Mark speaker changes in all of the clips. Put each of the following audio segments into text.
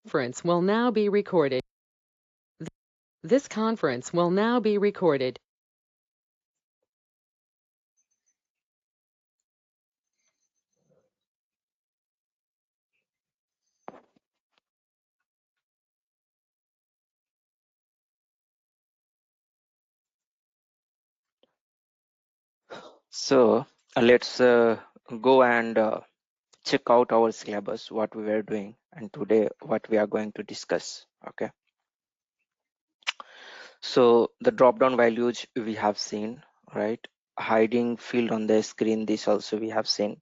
Speaker 1: Conference will now be recorded. This conference will now be recorded.
Speaker 2: So let's go and check out our syllabus, what we were doing, and today what we are going to discuss. Okay. So the drop down values we have seen, right? Hiding field on the screen, this also we have seen.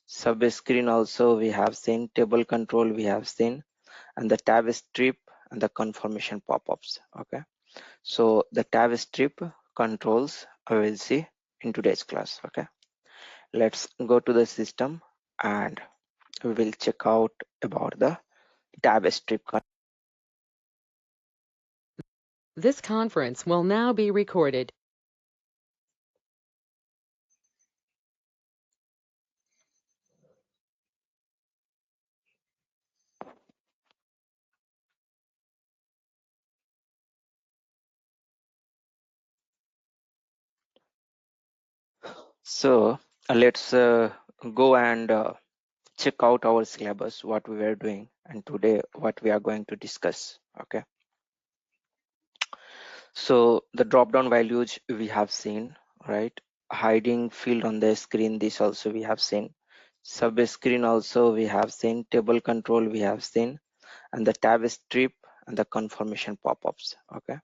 Speaker 2: Sub screen also we have seen. Table control we have seen, and the tab strip and the confirmation pop-ups. Okay. So the tab strip controls I will see in today's class. Okay. Let's go to the system and we will check out about the tab strip.
Speaker 1: This conference will now be recorded.
Speaker 2: So let's go and check out our syllabus, what we were doing, and today what we are going to discuss. Okay. So the drop down values we have seen, right? Hiding field on the screen, this also we have seen. Sub screen also we have seen. Table control we have seen, and the tab strip and the confirmation pop-ups. Okay.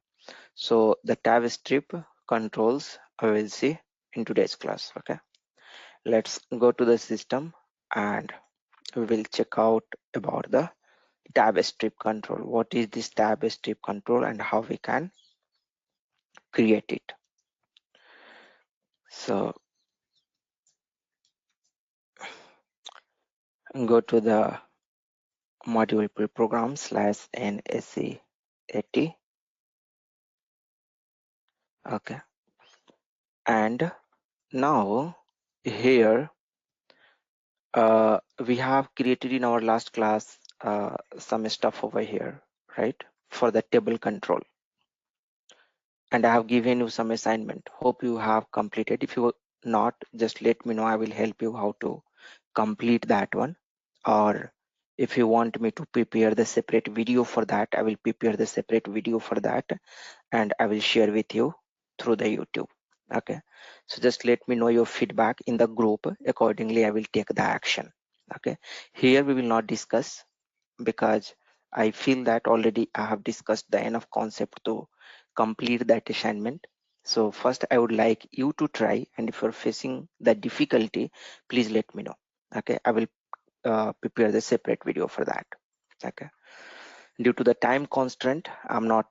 Speaker 2: So the tab strip controls I will see in today's class. Okay. Let's go to the system and we will check out about the tab strip control. What is this tab strip control and how we can create it? So go to the ModulePool program /NSE80. Okay. And now here we have created in our last class some stuff over here, right? For the table control. And I have given you some assignment. Hope you have completed. If you not, just let me know. I will help you how to complete that one. Or if you want me to prepare the separate video for that, I will prepare the separate video for that and I will share with you through the YouTube. Okay. So just let me know your feedback in the group. Accordingly, I will take the action. Okay. Here we will not discuss because I feel that already I have discussed the enough concept to complete that assignment. So first I would like you to try, and if you're facing the difficulty, please let me know. Okay, I will prepare the separate video for that. Okay, due to the time constraint, I'm not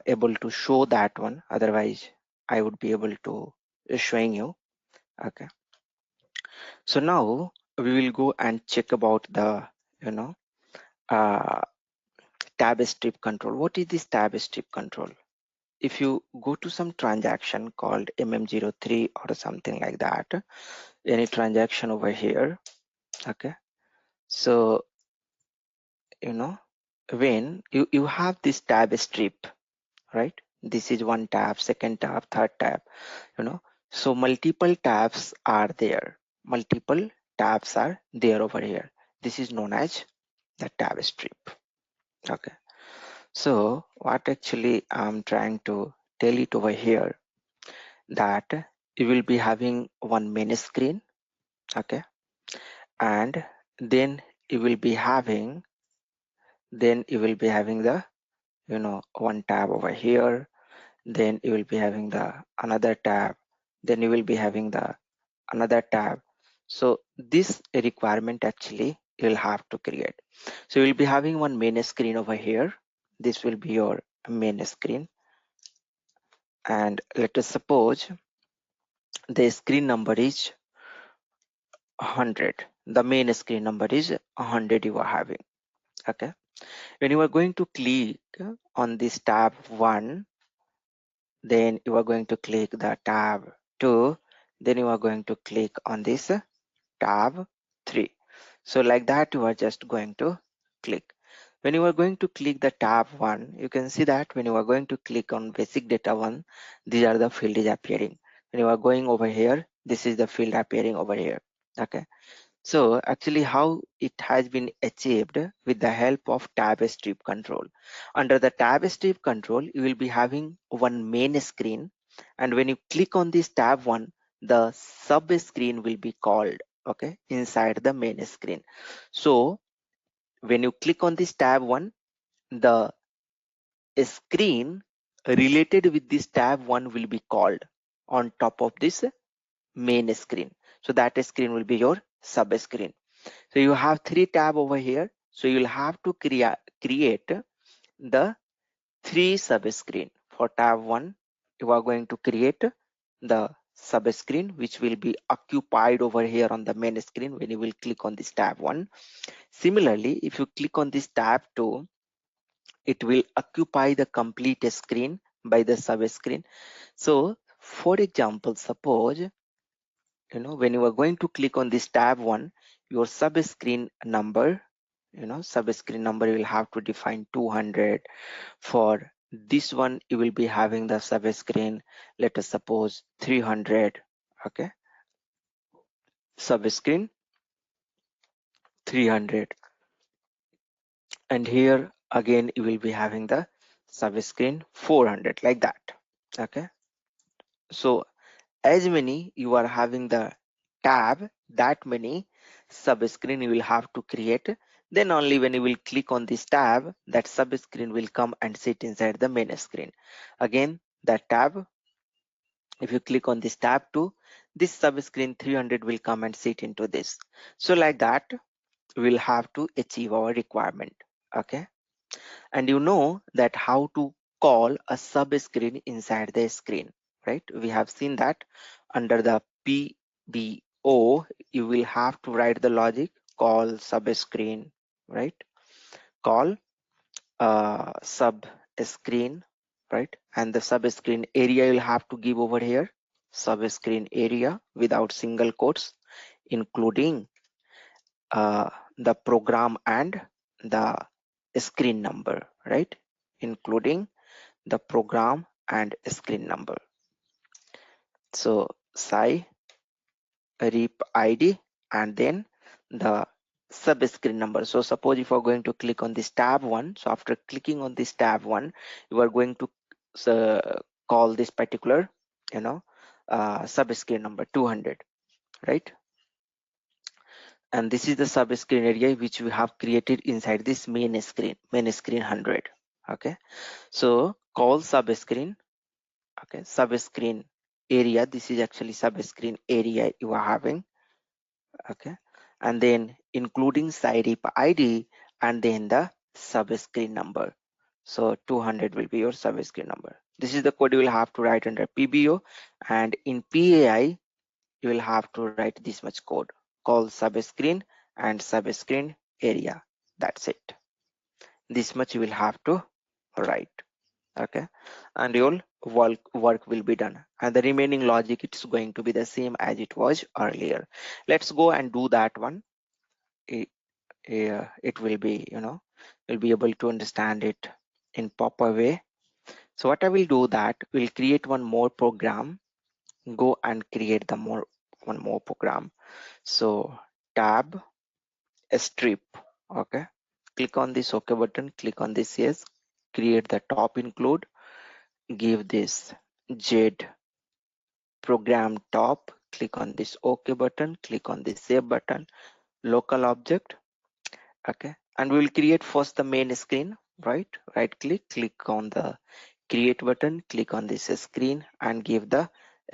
Speaker 2: able to show that one. Otherwise, I would be able to showing you. Okay, so now we will go and check about the uh, tab strip control. What is this tab strip control? If you go to some transaction called MM03 or something like that, any transaction over here, okay, so when you have this tab strip, right? This is one tab, second tab, third tab, so multiple tabs are there, over here. This is known as the tab strip. Okay, so what actually I'm trying to tell it over here, that you will be having one main screen. Okay, and then you will be having the one tab over here, then you will be having the another tab, then you will be having the another tab. So this requirement actually you will have to create. So you will be having one main screen over here. This will be your main screen, and let us suppose the screen number is 100. The main screen number is 100 you are having. Okay, when you are going to click on this tab 1, then you are going to click the tab 2, then you are going to click on this tab 3. So like that you are just going to click. When you are going to click the tab 1, you can see that when you are going to click on basic data 1, these are the field is appearing. When you are going over here, this is the field appearing over here. Okay. So actually how it has been achieved with the help of tab strip control. Under the tab strip control, you will be having one main screen, and when you click on this tab 1, the sub screen will be called, okay, inside the main screen. So when you click on this tab 1, the screen related with this tab 1 will be called on top of this main screen. So that screen will be your sub screen. So you have 3 tab over here. So you'll have to create the 3 sub screen. For tab 1, you are going to create the sub screen which will be occupied over here on the main screen when you will click on this tab 1. Similarly, if you click on this tab 2, it will occupy the complete screen by the sub screen. So for example, suppose when you are going to click on this tab 1, your sub screen number, sub screen number, you will have to define 200. For this one, you will be having the sub screen, let us suppose 300. Okay, sub screen 300, and here again you will be having the sub screen 400, like that. Okay, so as many you are having the tab, that many sub screen you will have to create. Then only when you will click on this tab, that sub screen will come and sit inside the main screen. Again, that tab, if you click on this tab 2, this sub screen 300 will come and sit into this. So like that, we'll have to achieve our requirement. Okay, and you know that how to call a sub screen inside the screen, right? We have seen that under the PBO, you will have to write the logic call sub screen, right? Call sub screen, right? And the sub screen area you'll have to give over here, sub screen area without single quotes, including the program and the screen number, right? Including the program and screen number. So sci rep id and then the sub screen number. So suppose if you're going to click on this tab 1, so after clicking on this tab 1, you are going to call this particular sub screen number 200, right? And this is the sub screen area which we have created inside this main screen 100. Okay, so call sub screen. Okay, sub screen area, this is actually sub screen area you are having. Okay, and then including side id and then the sub screen number. So 200 will be your sub screen number. This is the code you will have to write under PBO, and in PAI you will have to write this much code, call sub screen and sub screen area. That's it. This much you will have to write. Okay, and your work will be done, and the remaining logic, it's going to be the same as it was earlier. Let's go and do that one. It will be, you'll be able to understand it in proper way. So what I will do, that we'll create one more program, go and create the one more program. So tab strip. Okay, click on this OK button, click on this yes, create the top include, give this Z program top, click on this OK button, click on this save button, local object. Okay, and we will create first the main screen, right click, click on the create button, click on this screen and give the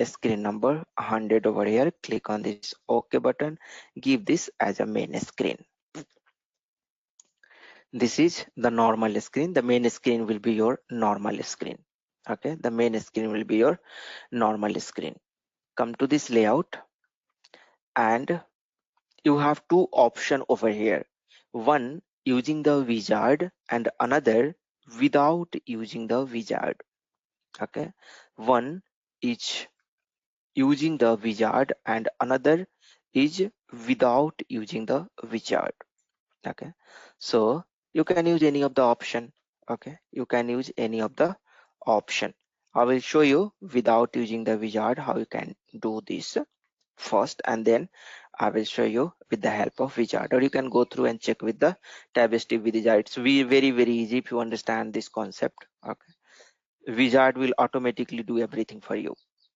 Speaker 2: screen number 100 over here, click on this OK button, give this as a main screen. This is the normal screen. The main screen will be your normal screen. Okay, the main screen will be your normal screen. Come to this layout, and you have two options over here. One using the wizard and another without using the wizard. Okay, one is using the wizard and another is without using the wizard. Okay, so You can use any of the option. Okay, you can use any of the option. I will show you without using the wizard how you can do this first, and then I will show you with the help of wizard, or you can go through and check with the Tabstrip wizard. It's very easy if you understand this concept. Okay, wizard will automatically do everything for you.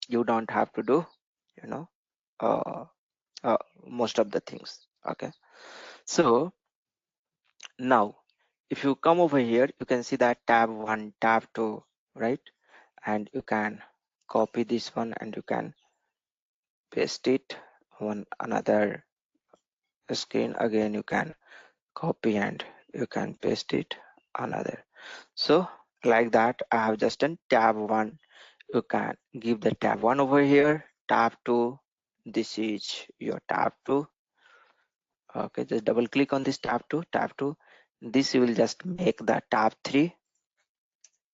Speaker 2: You don't have to do, you know, uh, most of the things. Okay, so now if you come over here, you can see that tab 1, tab 2, right? And you can copy this one and you can paste it on another screen. Again, you can copy and you can paste it another. So like that, I have just done tab 1. You can give the tab 1 over here, tab 2. This is your tab 2. Okay, just double click on this tab 2, tab 2. This will just make the tab 3.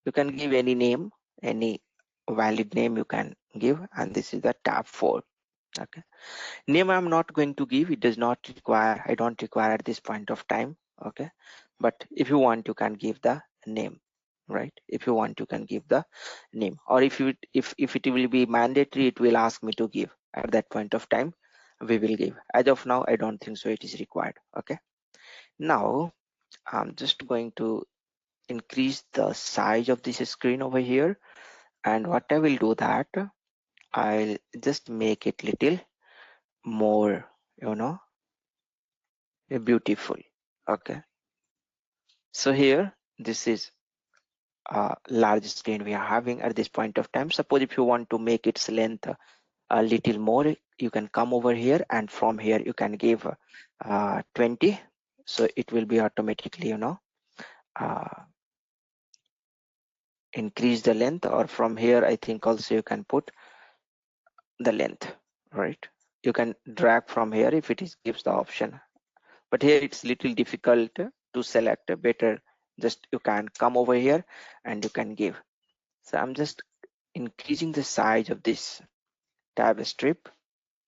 Speaker 2: You can give any name, any valid name you can give, and this is the tab 4. Okay, name I'm not going to give, it does not require, I don't require at this point of time. Okay, but if you want, you can give the name, right? If you want, you can give the name, or if it will be mandatory, it will ask me to give. At that point of time, we will give. As of now, I don't think so it is required. Okay, now I'm just going to increase the size of this screen over here, and what I will do that I'll just make it little more, you know, beautiful. Okay, so here this is a large screen we are having at this point of time. Suppose if you want to make its length a little more, you can come over here, and from here you can give 20, so it will be automatically, you know, increase the length. Or from here, I think also you can put the length, right? You can drag from here if it is gives the option, but here it's little difficult to select. Better just you can come over here and you can give. So I'm just increasing the size of this tab strip,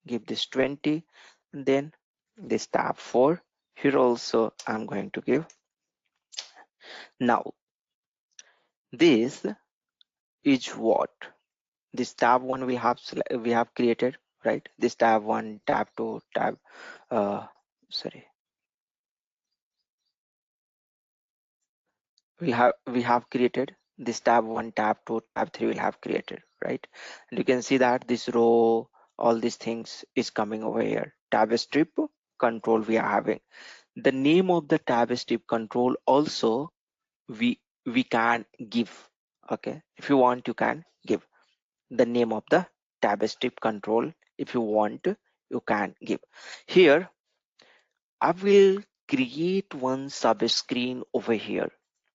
Speaker 2: give this 20, and then this tab 4 here also I'm going to give. Now this is what this tab 1 we have created, right? This tab 1, tab 2, tab sorry, we have created this tab 1, tab 2, tab 3 will have created, right? And you can see that this row, all these things is coming over here. Tab strip control we are having. The name of the tab strip control also we can give. Okay, if you want, you can give the name of the tab strip control. If you want, you can give. Here I will create one sub-screen over here.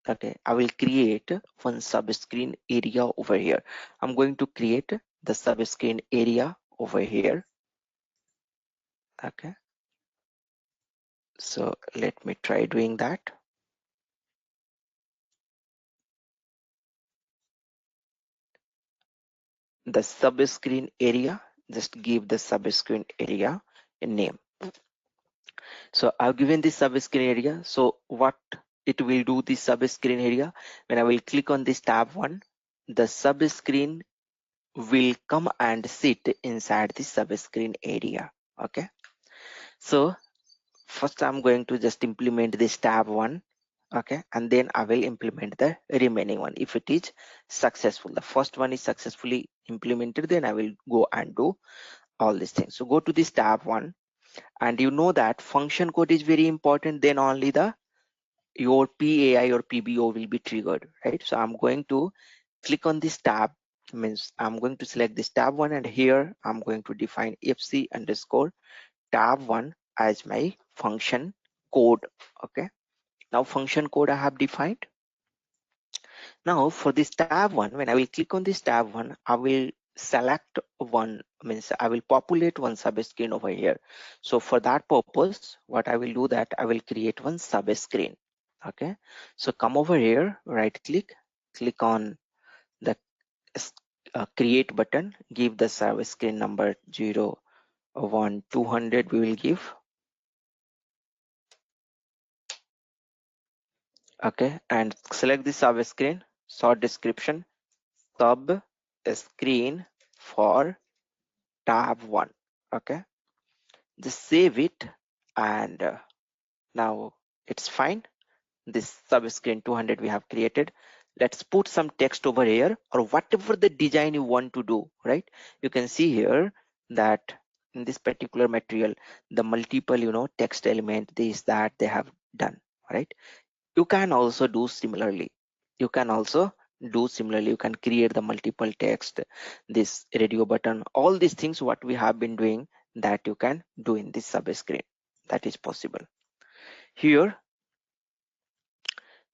Speaker 2: Okay, I will create one sub-screen area over here. I'm going to create the sub-screen area over here. Okay, so let me try doing that. The sub-screen area, just give the sub-screen area a name. So I've given this sub-screen area. So what it will do, this sub-screen area, when I will click on this tab 1, the sub-screen will come and sit inside the sub-screen area. Okay, so first I'm going to just implement this tab 1. Okay, and then I will implement the remaining one if it is successful. The first one is successfully implemented, then I will go and do all these things. So go to this tab 1, and you know that function code is very important, then only your PAI or PBO will be triggered, right? So I'm going to click on this tab, means I'm going to select this tab 1, and here I'm going to define FC underscore tab 1 as my function code. Okay, now function code I have defined. Now for this tab 1, when I will click on this tab 1, I will select one, means I will populate one subscreen over here. So for that purpose, what I will do that I will create one subscreen. Okay, so come over here, right click, click on the create button, give the subscreen number 0, 1, 200 we will give. Okay, and select the sub screen, short description, sub screen for tab 1. Okay, just save it, and now it's fine. This subscreen 200 we have created. Let's put some text over here, or whatever the design you want to do, right? You can see here that in this particular material, the multiple text element, this that they have done, right? You can also do similarly. You can also do similarly. You can create the multiple text, this radio button, all these things what we have been doing, that you can do in this subscreen. That is possible. Here,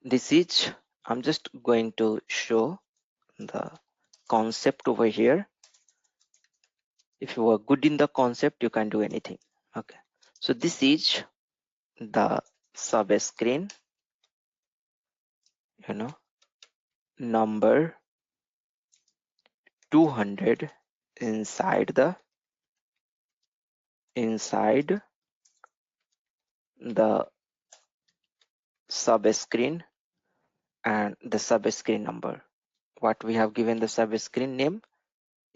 Speaker 2: this is, I'm just going to show the concept over here. If you are good in the concept, you can do anything. Okay, so this is the subscreen, number 200 inside the subscreen, and the subscreen number. What we have given the subscreen name,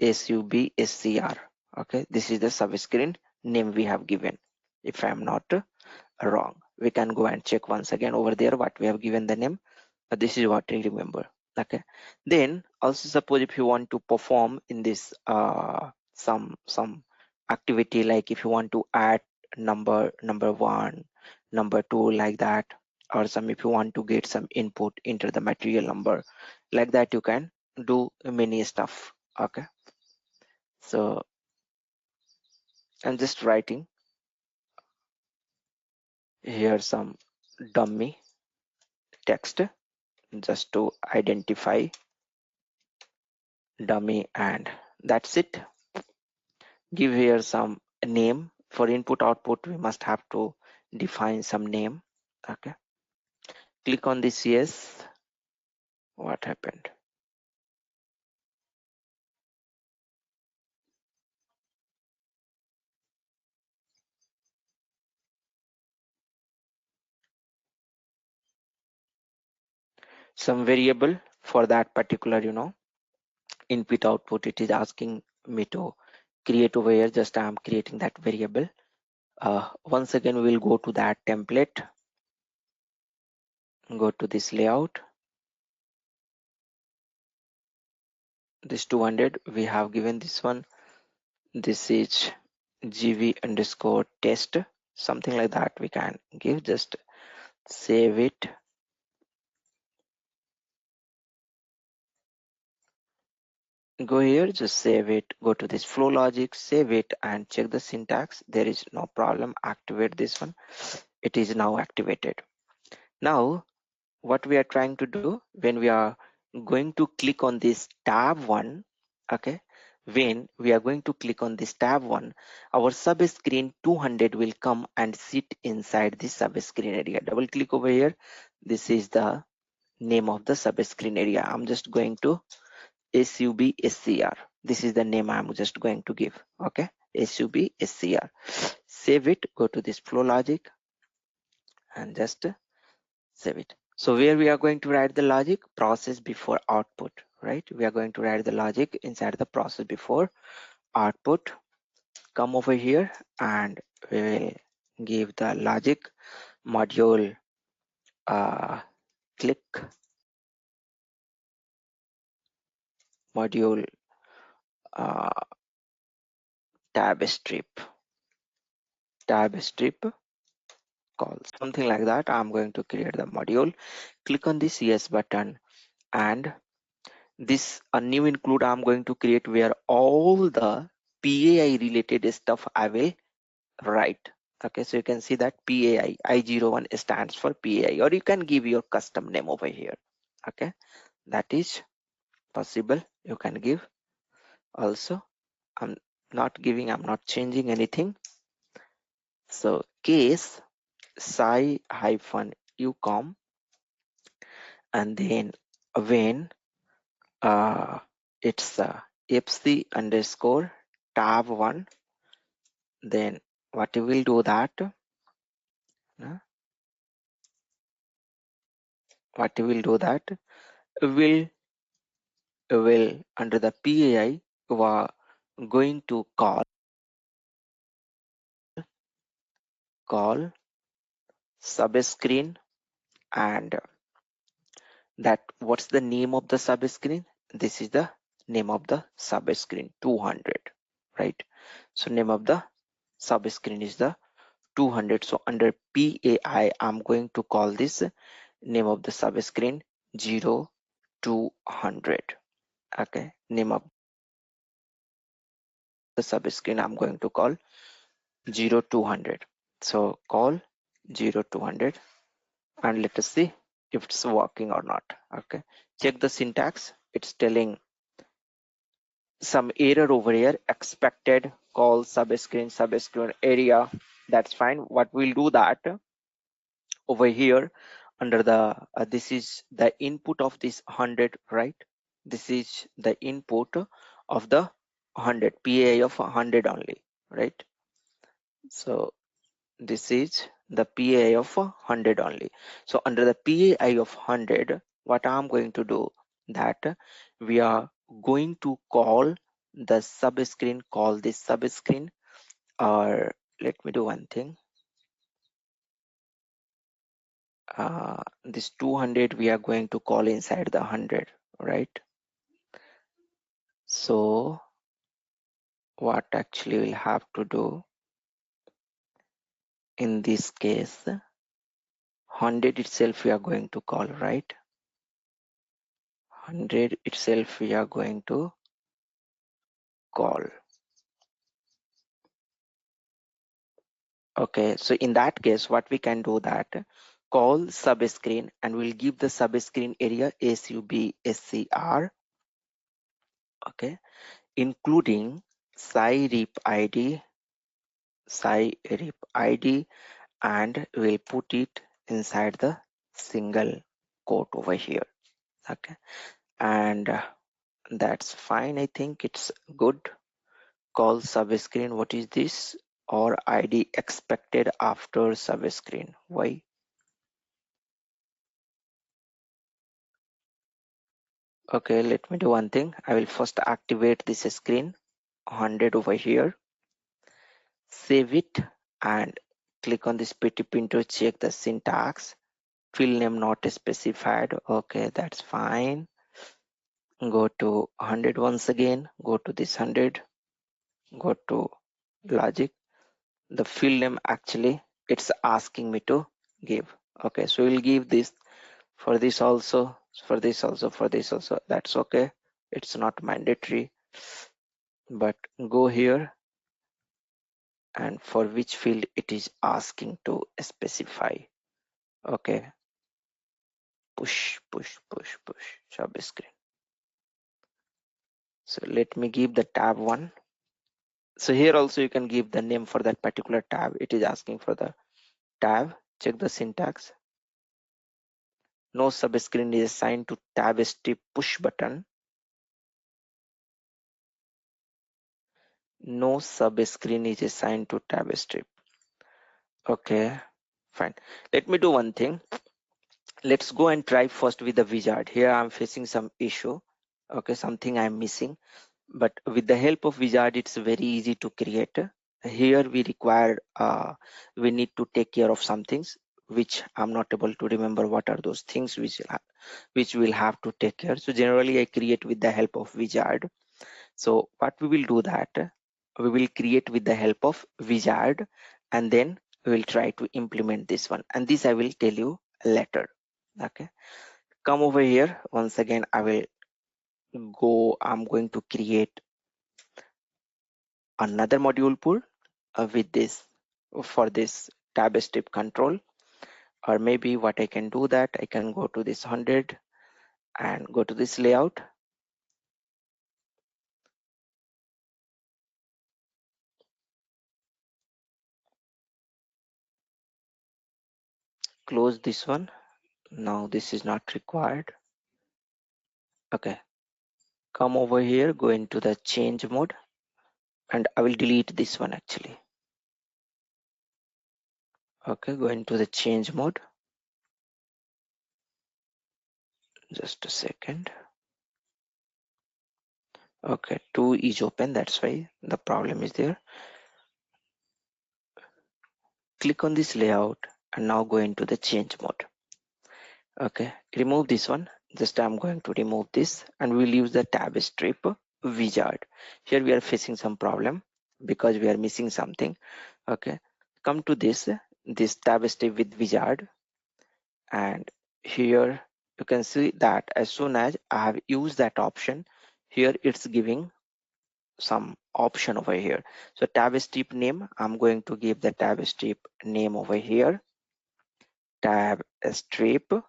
Speaker 2: SUBSCR. Okay, this is the subscreen name we have given. If I am not wrong, we can go and check once again over there what we have given the name, but this is what we remember. Okay, then also suppose if you want to perform in this some activity, like if you want to add number 1, number 2, like that, or some if you want to get some input into the material number, like that, you can do many stuff. Okay, so I'm just writing here some dummy text just to identify dummy, and that's it. Give here some name. For input output, we must have to define some name. Okay, click on this yes. What happened? Some variable for that particular input output, it is asking me to create over here. Just I'm creating that variable. Once again, we'll go to that template, go to this layout, this 200 we have given this one. This is gv_test, something like that we can give. Just save it, go here, just save it, go to this flow logic, save it, and check the syntax. There is no problem. Activate this one. It is now activated. Now what we are trying to do, when we are going to click on this tab 1, okay, when we are going to click on this tab 1, our subscreen 200 will come and sit inside this subscreen area. Double click over here. This is the name of the subscreen area. I'm just going to SUBSCR. This is the name I'm just going to give. Okay, SUBSCR. Save it, go to this flow logic, and just save it. So where we are going to write the logic, process before output, right? We are going to write the logic inside the process before output. Come over here and we will give the logic module click module Tabstrip call, something like that. I'm going to create the module. Click on this yes button, and this a new include I'm going to create, where all the PAI related stuff I will write. Okay, so you can see that PAI I01 stands for PAI, or you can give your custom name over here. Okay, that is possible. You can give also. I'm not giving, I'm not changing anything. So case sci-ucom, and then when it's fc underscore tab 1, then what you will do that what we will do that, will under the PAI, we are going to call subscreen, and that what's the name of the subscreen? This is the name of the subscreen 200, right? So name of the subscreen is the 200. So under PAI, I'm going to call this name of the subscreen 0 to 100. Okay, name of the subscreen I'm going to call 0 to 100. So call 0 to 100, and let us see if it's working or not. Okay, check the syntax. It's telling some error over here, expected call subscreen area. That's fine. What we'll do that over here under the this is the input of this 100, right? This is the input of the 100 PAI of 100 only, right? So this is the PAI of 100 only. So under the PAI of 100, what I'm going to do that we are going to call the subscreen, call this subscreen, or let me do one thing. This 200 we are going to call inside the 100, right? So what actually we'll have to do in this case, 100 itself we are going to call, right? 100 itself we are going to call. Okay, so in that case, what we can do that, call subscreen, and we'll give the subscreen area subscr, okay, including scirip id, and we'll put it inside the single quote over here. Okay, and that's fine. I think it's good. Call subscreen. What is this? Or id expected after subscreen. Why? Okay, let me do one thing. I will first activate this screen 100 over here, save it, and click on this petty pin to check the syntax. Field name not specified. Okay, that's fine. Go to 100 once again. Go to this 100. Go to logic. The field name actually it's asking me to give. Okay, so we'll give this for this also, for this also, for this also. That's okay. It's not mandatory. But go here, and for which field it is asking to specify. Okay, push subscreen. So let me give the tab 1. So here also you can give the name for that particular tab. It is asking for the tab. Check the syntax. No subscreen is assigned to Tabstrip push button. No subscreen is assigned to Tabstrip. Okay, fine. Let me do one thing. Let's go and try first with the wizard. Here I'm facing some issue. Okay, something I'm missing. But with the help of wizard, it's very easy to create. Here we require, we need to take care of some things which I'm not able to remember what are those things which we'll have to take care. So generally I create with the help of wizard. So what we will do that, we will create with the help of wizard, and then we will try to implement this one. And this I will tell you later. Okay, come over here. Once again, I will go, I'm going to create another module pool with this for this Tabstrip control. Or maybe what I can do that I can go to this 100 and go to this layout. Close this one. Now this is not required. Okay, come over here, go into the change mode, and I will delete this one actually. Okay, go into the change mode. Just a second. Okay, 2 is open, that's why the problem is there. Click on this layout and now go into the change mode. Okay, remove this one. Just I'm going to remove this and we'll use the Tabstrip wizard. Here we are facing some problem because we are missing something. Okay, come to this Tabstrip with wizard, and here you can see that as soon as I have used that option, here it's giving some option over here. So Tabstrip name, I'm going to give the Tabstrip name over here, Tabstrip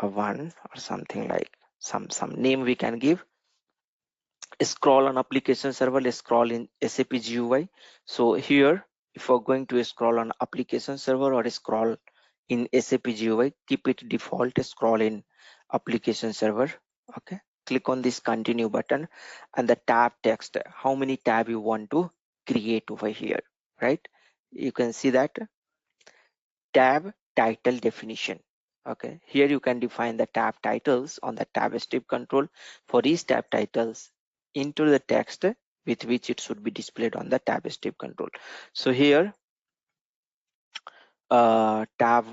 Speaker 2: 1 or something like some name we can give. Scroll on application server, let's scroll in SAP GUI. So here if we're going to scroll on application server or scroll in SAP GUI, keep it default scroll in application server. Okay, click on this continue button and the tab text, how many tab you want to create over here, right? You can see that tab title definition. Okay, here you can define the tab titles on the Tabstrip control for each tab titles into the text with which it should be displayed on the Tabstrip control. So here tab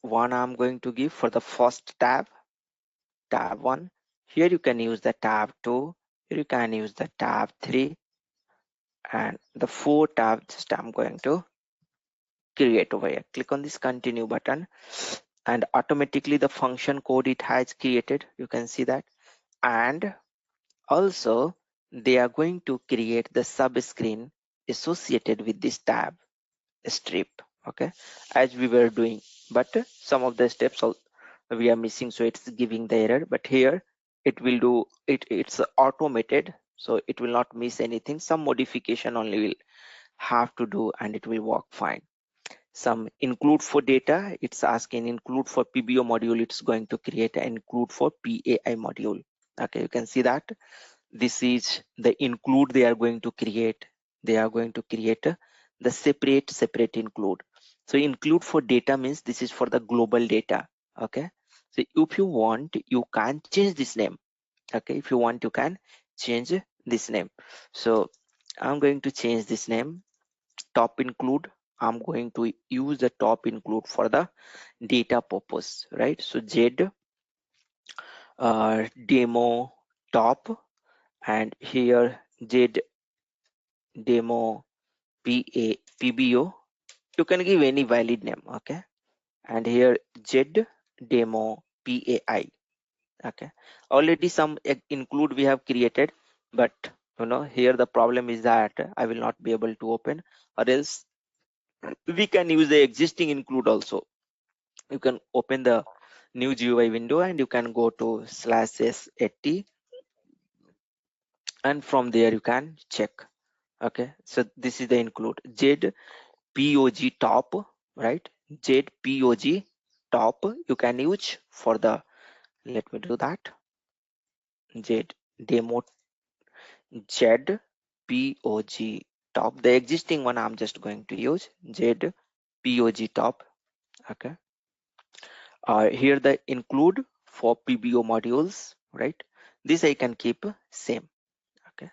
Speaker 2: 1 I'm going to give for the first tab 1. Here you can use the tab 2, here you can use the tab 3, and the 4 tab just I'm going to create over here. Click on this continue button and automatically the function code it has created, you can see that. And also they are going to create the subscreen associated with this tab strip, okay, as we were doing, but some of the steps we are missing, so it's giving the error. But here it will do it, it's automated, so it will not miss anything. Some modification only will have to do and it will work fine. Some include for data, it's asking include for PBO module, it's going to create an include for PAI module. Okay, you can see that this is the include they are going to create. They are going to create the separate include. So include for data means this is for the global data. Okay, so if you want you can change this name. Okay, if you want you can change this name. So I'm going to change this name, top include. I'm going to use the top include for the data purpose, right? So Z demo top, and here Z demo PBO, you can give any valid name. Okay, and here Z demo PAI. Okay, already some include we have created, but here the problem is that I will not be able to open, or else we can use the existing include also. You can open the new GUI window and you can go to /s80 and from there you can check. Okay, so this is the include ZPOG top, right? ZPOG top you can use for the, let me do that, Z demo ZPOG top, the existing one I'm just going to use ZPOG top. Okay, here the include for PBO modules, right? This I can keep same. Okay,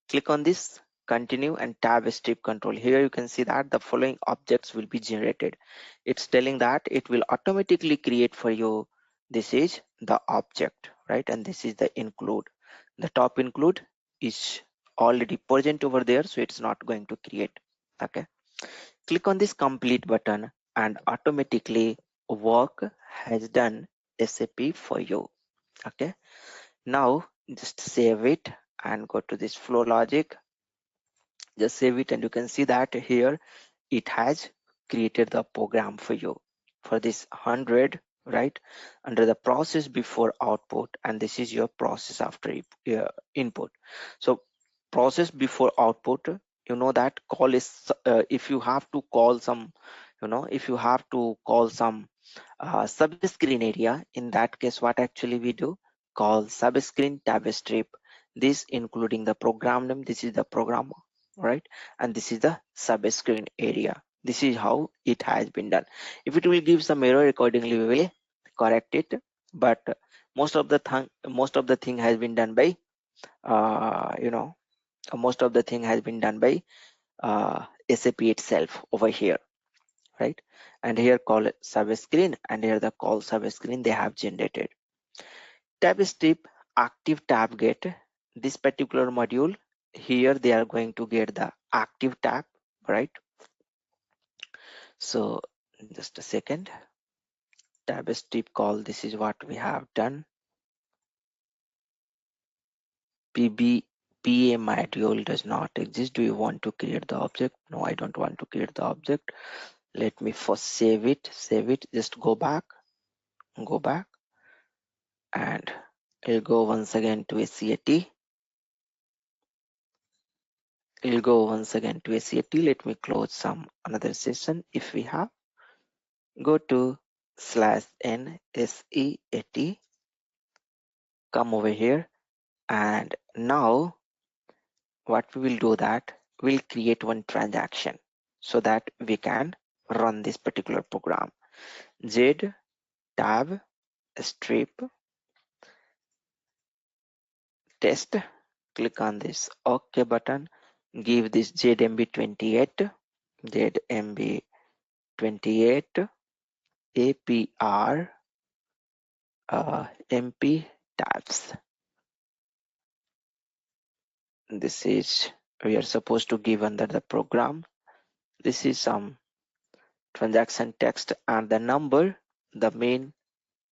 Speaker 2: click on this continue and Tabstrip control. Here you can see that the following objects will be generated. It's telling that it will automatically create for you. This is the object, right? And this is the include. The top include is already present over there, so it's not going to create. Okay, click on this complete button and automatically work has done SAP for you. Okay, now just save it and go to this flow logic. Just save it and you can see that here it has created the program for you for this 100, right, under the process before output, and this is your process after input. So process before output, you know that call is if you have to call some, if you have to call some subscreen area, in that case what actually we do, call subscreen Tabstrip, this including the program name, this is the program, right, and this is the subscreen area. This is how it has been done. If it will give some error, accordingly we will correct it, but most of the thing has been done by most of the thing has been done by SAP itself over here, right? And here call service screen, and here the call service screen they have generated. Tabstrip active tab get this particular module. Here they are going to get the active tab, right? So just a second. Tabstrip call, this is what we have done. PA module does not exist. Do you want to create the object? No, I don't want to create the object. Let me first save it. Just go back, and I'll go once again to SCAT. Let me close some another session if we have. Go to /n/SEAT, come over here, and now what we will do that we'll create one transaction so that we can run this particular program. Z tab strip test, click on this OK button, give this ZMB28 APR MP tabs. This is we are supposed to give under the program. This is some transaction text, and the number, the main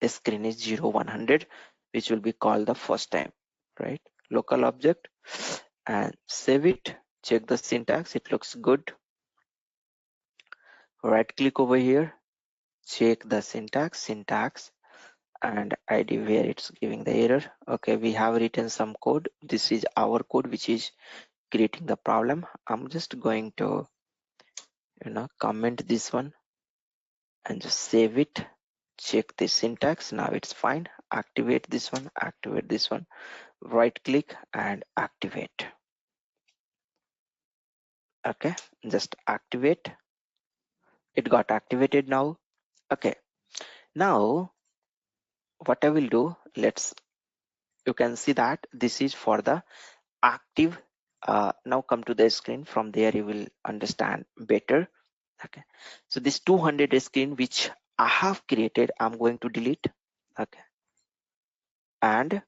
Speaker 2: screen is 0100, which will be called the first time, right? Local object, and save it. Check the syntax, it looks good. Right click over here, check the syntax, and ID where it's giving the error. Okay, we have written some code. This is our code which is creating the problem. I'm just going to comment this one and just save it. Check the syntax, now it's fine. Activate this one, right click and activate. Okay, just activate. It got activated now. Okay, now what I will do, you can see that this is for the active. Now come to the screen, from there you will understand better. Okay, so this 200 screen which I have created, I'm going to delete. Okay, and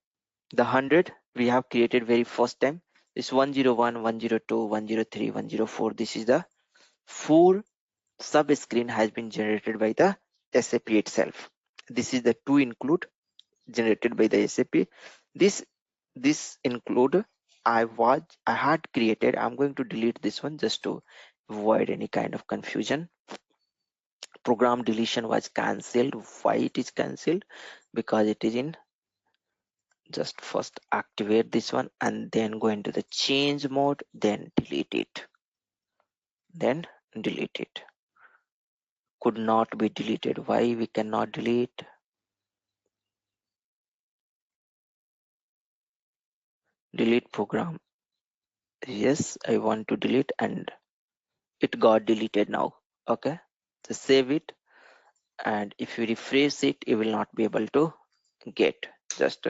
Speaker 2: the 100 we have created very first time, this 101, 102, 103, 104, this is the 4 sub screen has been generated by the SAP itself. This is the 2 include generated by the SAP. This include I had created. I'm going to delete this one just to avoid any kind of confusion. Program deletion was cancelled. Why it is cancelled? Because it is in, just first activate this one and then go into the change mode, then delete it. Could not be deleted. Why we cannot delete? Delete program. Yes, I want to delete, and it got deleted now. Okay, so save it, and if you refresh it, you will not be able to get. Just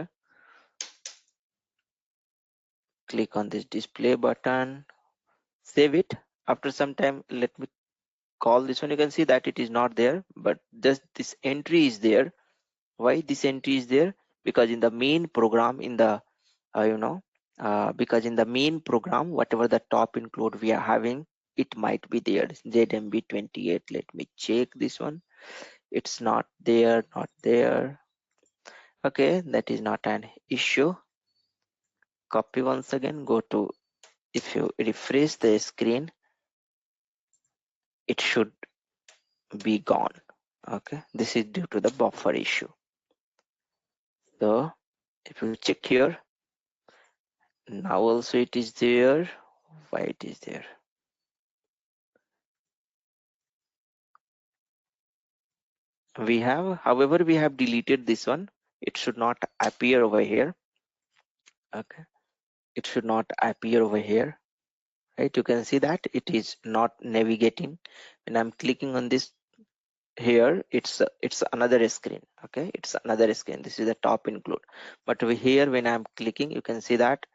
Speaker 2: click on this display button, save it. After some time, let me call this one. You can see that it is not there, but just this entry is there. Why this entry is there? Because in the main program, in the because in the main program, whatever the top include we are having, it might be there. ZMB28. Let me check this one. It's not there. Okay, that is not an issue. Copy once again, go to, if you refresh the screen, it should be gone. Okay, this is due to the buffer issue. So if you check here, now also it is there. Why it is there? We have, however, we have deleted this one. It should not appear over here. Okay, it should not appear over here, right? You can see that it is not navigating when I'm clicking on this. here it's another screen. Okay, it's another screen. This is the top include, but over here when I'm clicking, you can see that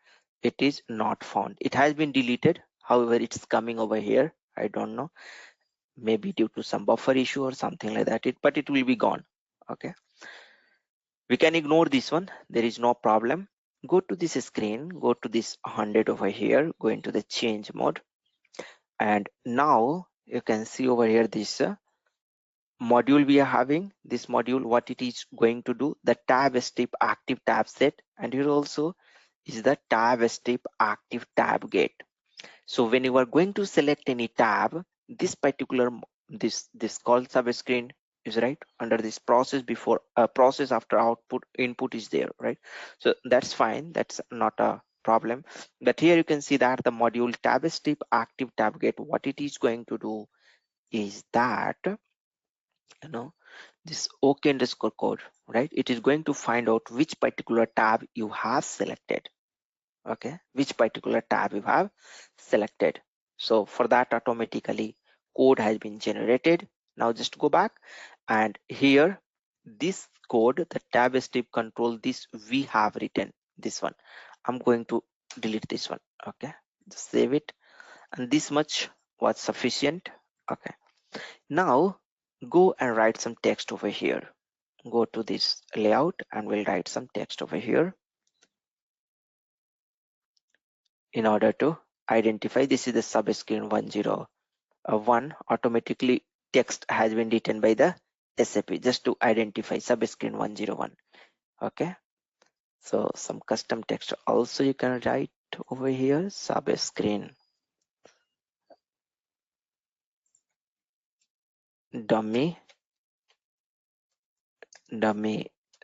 Speaker 2: it is not found. It has been deleted, however it's coming over here. I don't know, maybe due to some buffer issue or something like that, but it will be gone. Okay, we can ignore this one, there is no problem. Go to this screen, go to this 100 over here, go into the change mode, and now you can see over here this module we are having. This module, what it is going to do, the tab strip active tab set, and here also is the tab strip active tab get. So when you are going to select any tab, this particular this call subscreen is right under this process before process after output input is there, right? So that's fine, that's not a problem. But here you can see that the module tab strip active tab get, what it is going to do is that, you know, this OK underscore code, right? It is going to find out which particular tab you have selected. Okay, which particular tab you have selected. So for that, automatically code has been generated. Now just go back, and here this code, the tab strip control, this we have written, this one I'm going to delete this one. Okay, just save it, and this much was sufficient. Okay, now go and write some text over here. Go to this layout and we'll write some text over here in order to identify. This is the subscreen 101. Automatically text has been written by the SAP just to identify subscreen 101. Okay, so some custom text also you can write over here. Subscreen dummy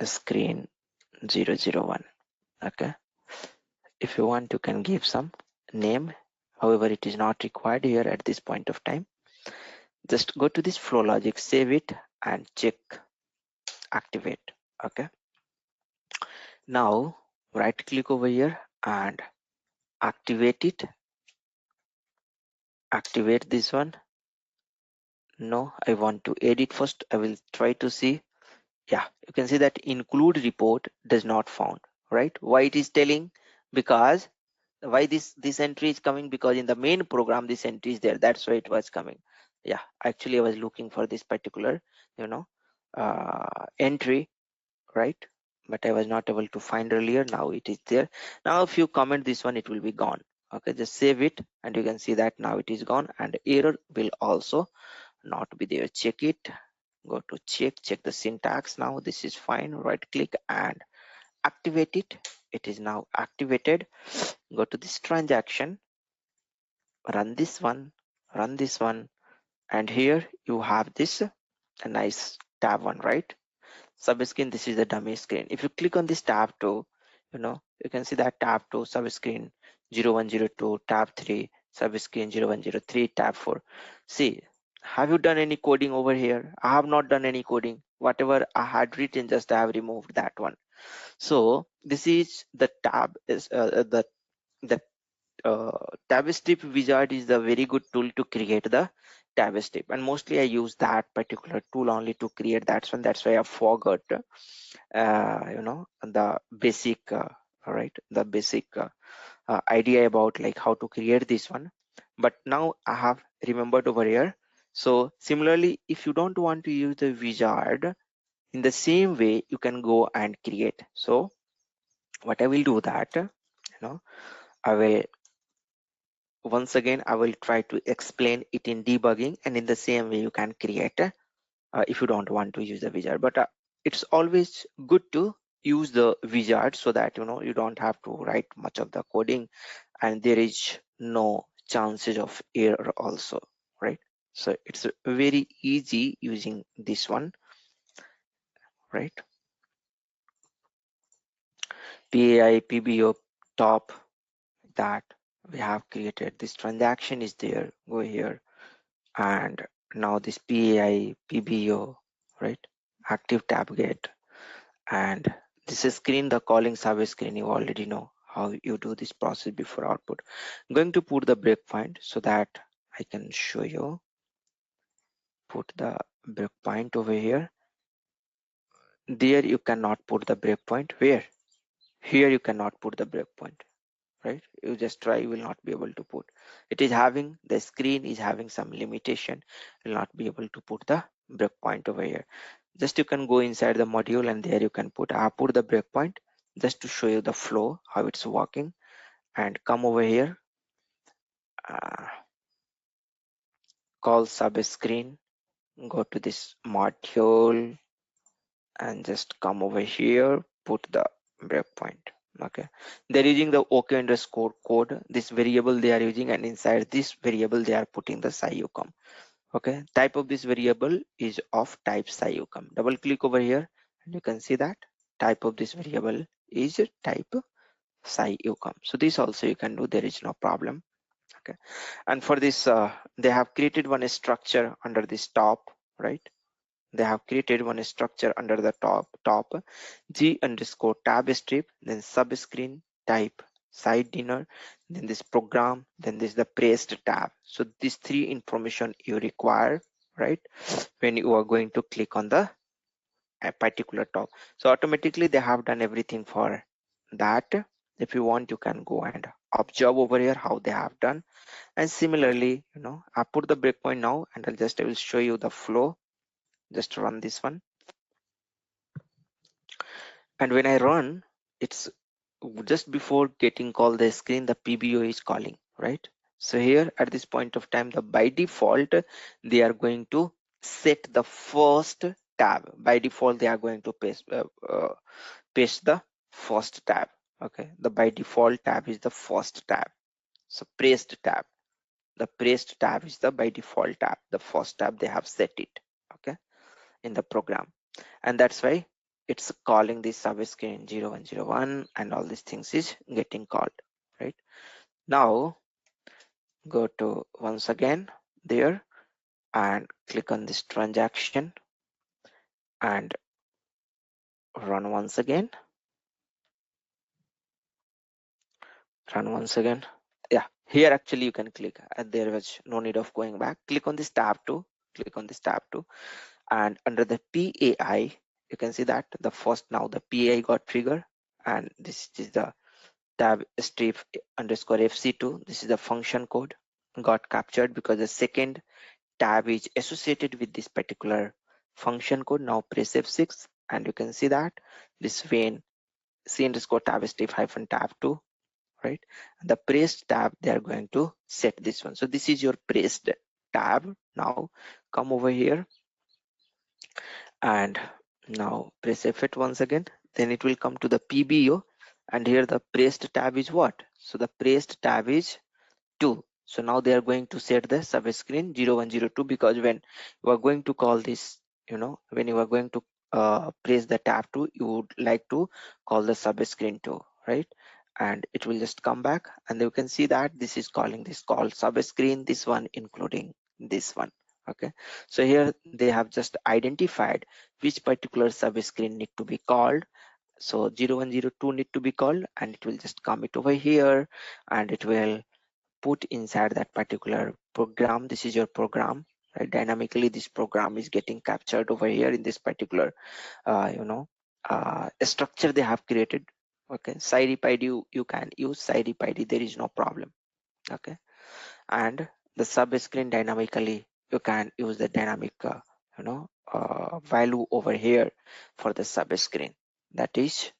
Speaker 2: screen 001. Okay, if you want you can give some name, however it is not required here at this point of time. Just go to this flow logic, save it, and check activate. Okay, now right click over here and activate it. Activate this one. No, I want to edit first. I will try to see. Yeah, you can see that include report does not found, right? Why it is telling? Because why this entry is coming, because in the main program this entry is there, that's why it was coming. Yeah, actually I was looking for this particular, you know, entry, right? But I was not able to find earlier. Now it is there. Now if you comment this one, it will be gone. Okay, just save it, and you can see that now it is gone, and error will also not be there. Check it, go to check the syntax. Now this is fine. Right click and activate it. It is now activated. Go to this transaction, run this one, and here you have this a nice tab one, right? Subscreen, this is the dummy screen. If you click on this tab 2, you know, you can see that tab 2 subscreen 0102, tab 3 subscreen 0103, tab 4. See, have you done any coding over here? I have not done any coding. Whatever I had written, just I have removed that one. So this is the tab is the Tabstrip wizard is the very good tool to create the Tabstrip, and mostly I use that particular tool only to create that one. That's why I forgot you know, the basic the basic idea about like how to create this one, but now I have remembered over here. So similarly, if you don't want to use the wizard, in the same way you can go and create. So what I will do that, you know, I will once again I will try to explain it in debugging, and in the same way you can create if you don't want to use the wizard. But it's always good to use the wizard so that, you know, you don't have to write much of the coding, and there is no chances of error also, right? So it's very easy using this one, right? PAI PBO top, that we have created, this transaction is there. Go here, and now this PAI PBO, right, active tab get, and this is screen, the calling service screen. You already know how you do this process before output. I'm going to put the breakpoint so that I can show you. Put the breakpoint over here. There you cannot put the breakpoint. Where? Here you cannot put the breakpoint, right? You just try, you will not be able to put. It is having, the screen is having some limitation. You will not be able to put the breakpoint over here. Just you can go inside the module and there you can put, I put the breakpoint just to show you the flow, how it's working. And come over here, call subscreen, go to this module and just come over here, put the breakpoint. Okay, they're using the OK underscore code, this variable they are using, and inside this variable they are putting the SciUcom. Okay, type of this variable is of type SciUcom. Double click over here and you can see that type of this variable is type SciUcom. So this also you can do, there is no problem. Okay, and for this they have created one structure under this top, right? They have created one structure under the top G underscore Tabstrip, then subscreen type side dinner, then this program, then this the praised tab. So these three information you require, right, when you are going to click on the particular top. So automatically they have done everything for that. If you want, you can go and observe over here how they have done. And similarly, I put the breakpoint now and I will show you the flow. Just run this one. And when I run, it's just before getting called the screen, the PBO is calling, right? So here at this point of time, by default, they are going to set the first tab. By default, they are going to paste the first tab. Okay, the by default tab is the first tab. So praised tab. The praised tab is the by default tab. The first tab they have set it. Okay, in the program. And that's why it's calling this subscreen 0101 and all these things is getting called, right? Now go to once again there and click on this transaction and run once again. Yeah, here actually you can click and there was no need of going back. Click on this tab 2, and under the PAI you can see that the first, now the PAI got triggered, and this is the tab strip underscore fc2. This is the function code got captured because the second tab is associated with this particular function code. Now press F6 and you can see that this when c underscore tab strip hyphen tab 2, right? And the praised tab they are going to set this one. So this is your praised tab. Now come over here and now press F8 once again. Then it will come to the PBO, and here the praised tab is what? So the praised tab is 2. So now they are going to set the subscreen 0102, because when you are going to call this, when you are going to press the tab 2, you would like to call the subscreen 2, right? And it will just come back and you can see that this is calling this call subscreen, this one including this one. Okay, so here they have just identified which particular subscreen need to be called. So 0102 need to be called, and it will just come it over here and it will put inside that particular program. This is your program, right? Dynamically this program is getting captured over here in this particular structure they have created. Okay, scirip id you can use scirip id, there is no problem. Okay, and the subscreen dynamically you can use the dynamic value over here for the subscreen. That is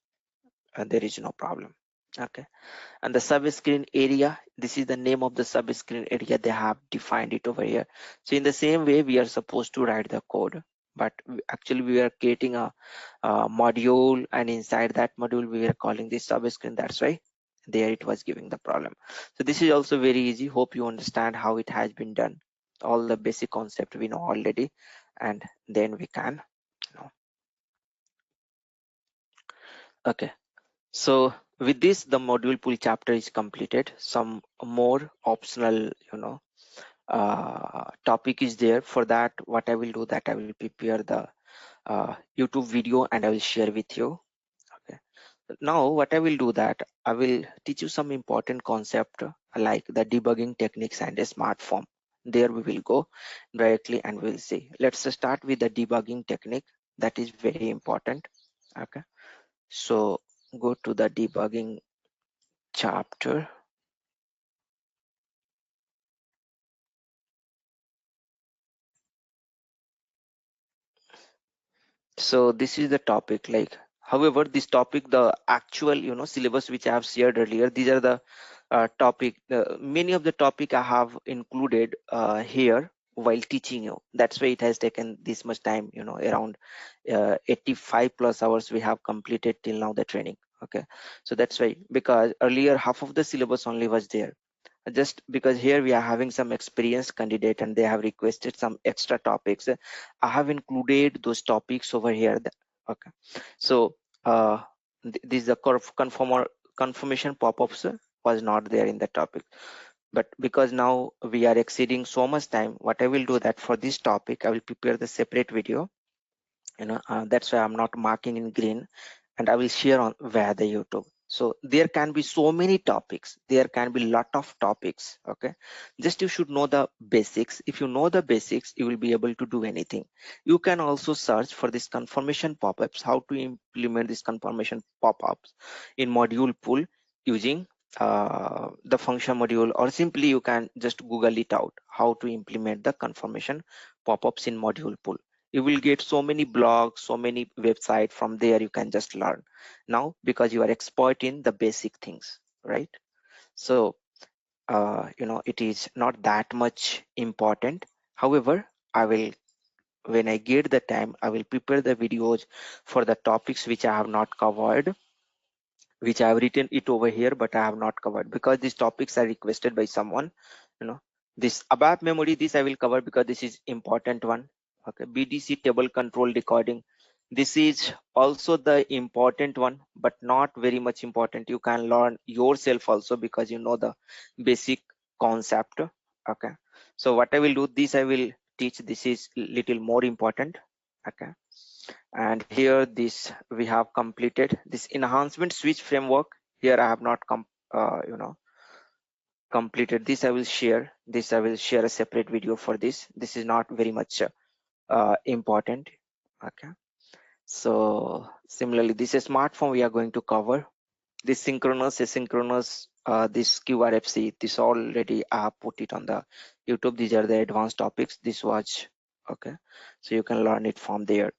Speaker 2: there is no problem. Okay, and the subscreen area, this is the name of the subscreen area, they have defined it over here. So in the same way we are supposed to write the code, but actually we are creating a module, and inside that module we are calling this subscreen. That's why there it was giving the problem. So this is also very easy. Hope you understand how it has been done. All the basic concept we know already, and then we can okay. So with this, the module pool chapter is completed. Some more optional, topic is there. For that, what I will do, that I will prepare the YouTube video and I will share with you. Okay. Now, what I will do, that I will teach you some important concept like the debugging techniques and a smart form. There we will go directly and we'll see. Let's start with the debugging technique. That is very important. Okay, so go to the debugging chapter. So this is the topic, like, however, this topic, the actual syllabus which I have shared earlier, these are the topic, many of the topic I have included here while teaching you. That's why it has taken this much time, around 85 plus hours we have completed till now the training. Okay, so that's why, because earlier half of the syllabus only was there, just because here we are having some experienced candidate and they have requested some extra topics. I have included those topics over here. Okay, so this is the confirmation pop-ups was not there in the topic, but because now we are exceeding so much time, what I will do that for this topic I will prepare the separate video. That's why I'm not marking in green, and I will share on via the YouTube. So there can be so many topics, there can be lot of topics. Okay, just you should know the basics. If you know the basics, you will be able to do anything. You can also search for this confirmation pop-ups, how to implement this confirmation pop-ups in ModulePool using the function module, or simply you can just Google it out, how to implement the confirmation pop-ups in ModulePool. You will get so many blogs, so many websites. From there you can just learn now, because you are expert in the basic things, right? So it is not that much important. However, I will, when I get the time, I will prepare the videos for the topics which I have not covered, which I have written it over here, but I have not covered because these topics are requested by someone. This ABAP memory, this I will cover because this is important one. Okay, BDC table control decoding, this is also the important one, but not very much important. You can learn yourself also because you know the basic concept. Okay, so what I will do, this I will teach, this is little more important. Okay, and here this we have completed this enhancement switch framework. Here I have not completed this. I will share this, I will share a separate video for this. This is not very much important. Okay, so similarly, this is smartphone we are going to cover. This synchronous, asynchronous, this QRFC, this already I have put it on the YouTube. These are the advanced topics. This was okay, so you can learn it from there.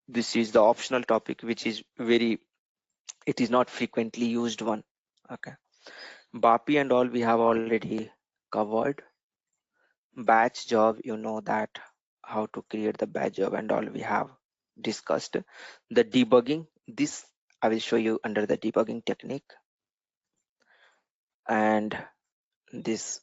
Speaker 2: This is the optional topic, which is very, it is not frequently used one. Okay, BAPI and all we have already covered. Batch job, you know that how to create the batch job and all we have discussed. The debugging, this I will show you under the debugging technique. And this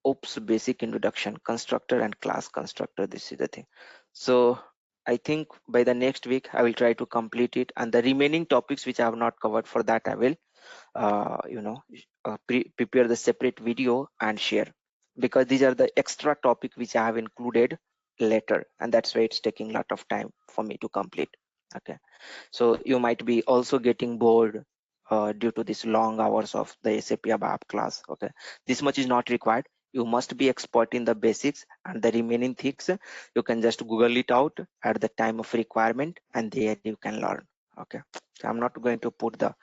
Speaker 2: oops basic introduction, constructor and class constructor, this is the thing. So I think by the next week I will try to complete it, and the remaining topics which I have not covered, for that I will prepare the separate video and share, because these are the extra topic which I have included later, and that's why it's taking a lot of time for me to complete. Okay, so you might be also getting bored due to this long hours of the SAP ABAP class. Okay, this much is not required. You must be expert in the basics, and the remaining things you can just Google it out at the time of requirement, and there you can learn. Okay, so I'm not going to put the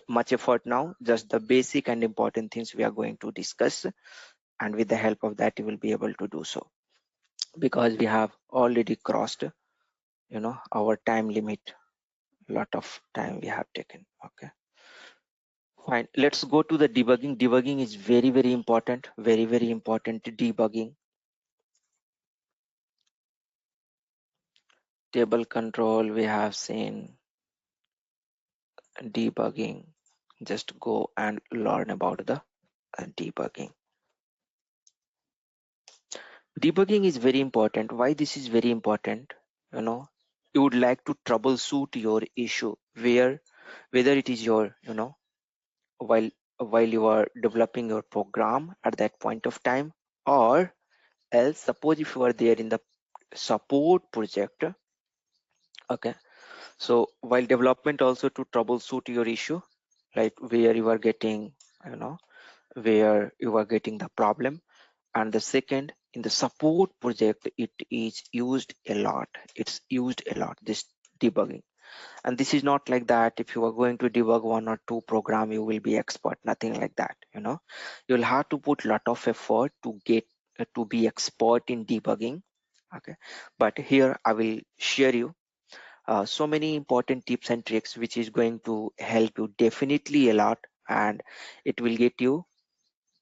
Speaker 2: much effort now, just the basic and important things we are going to discuss, and with the help of that you will be able to do so, because we have already crossed our time limit. Lot of time we have taken. Okay, fine, let's go to the debugging. Debugging is very, very important, very, very important. Debugging, table control we have seen. Debugging, just go and learn about the debugging. Debugging is very important. Why this is very important? You would like to troubleshoot your issue, whether it is your while you are developing your program at that point of time, or else suppose if you are there in the support project. Okay, so while development also to troubleshoot your issue, like where you are getting where you are getting the problem, And the second, in the support project, it is used a lot. It's used a lot, this debugging. And this is not like that if you are going to debug one or two program you will be expert, nothing like that. You'll have to put lot of effort to get to be expert in debugging. Okay, but here I will share you so many important tips and tricks which is going to help you definitely a lot, and it will get you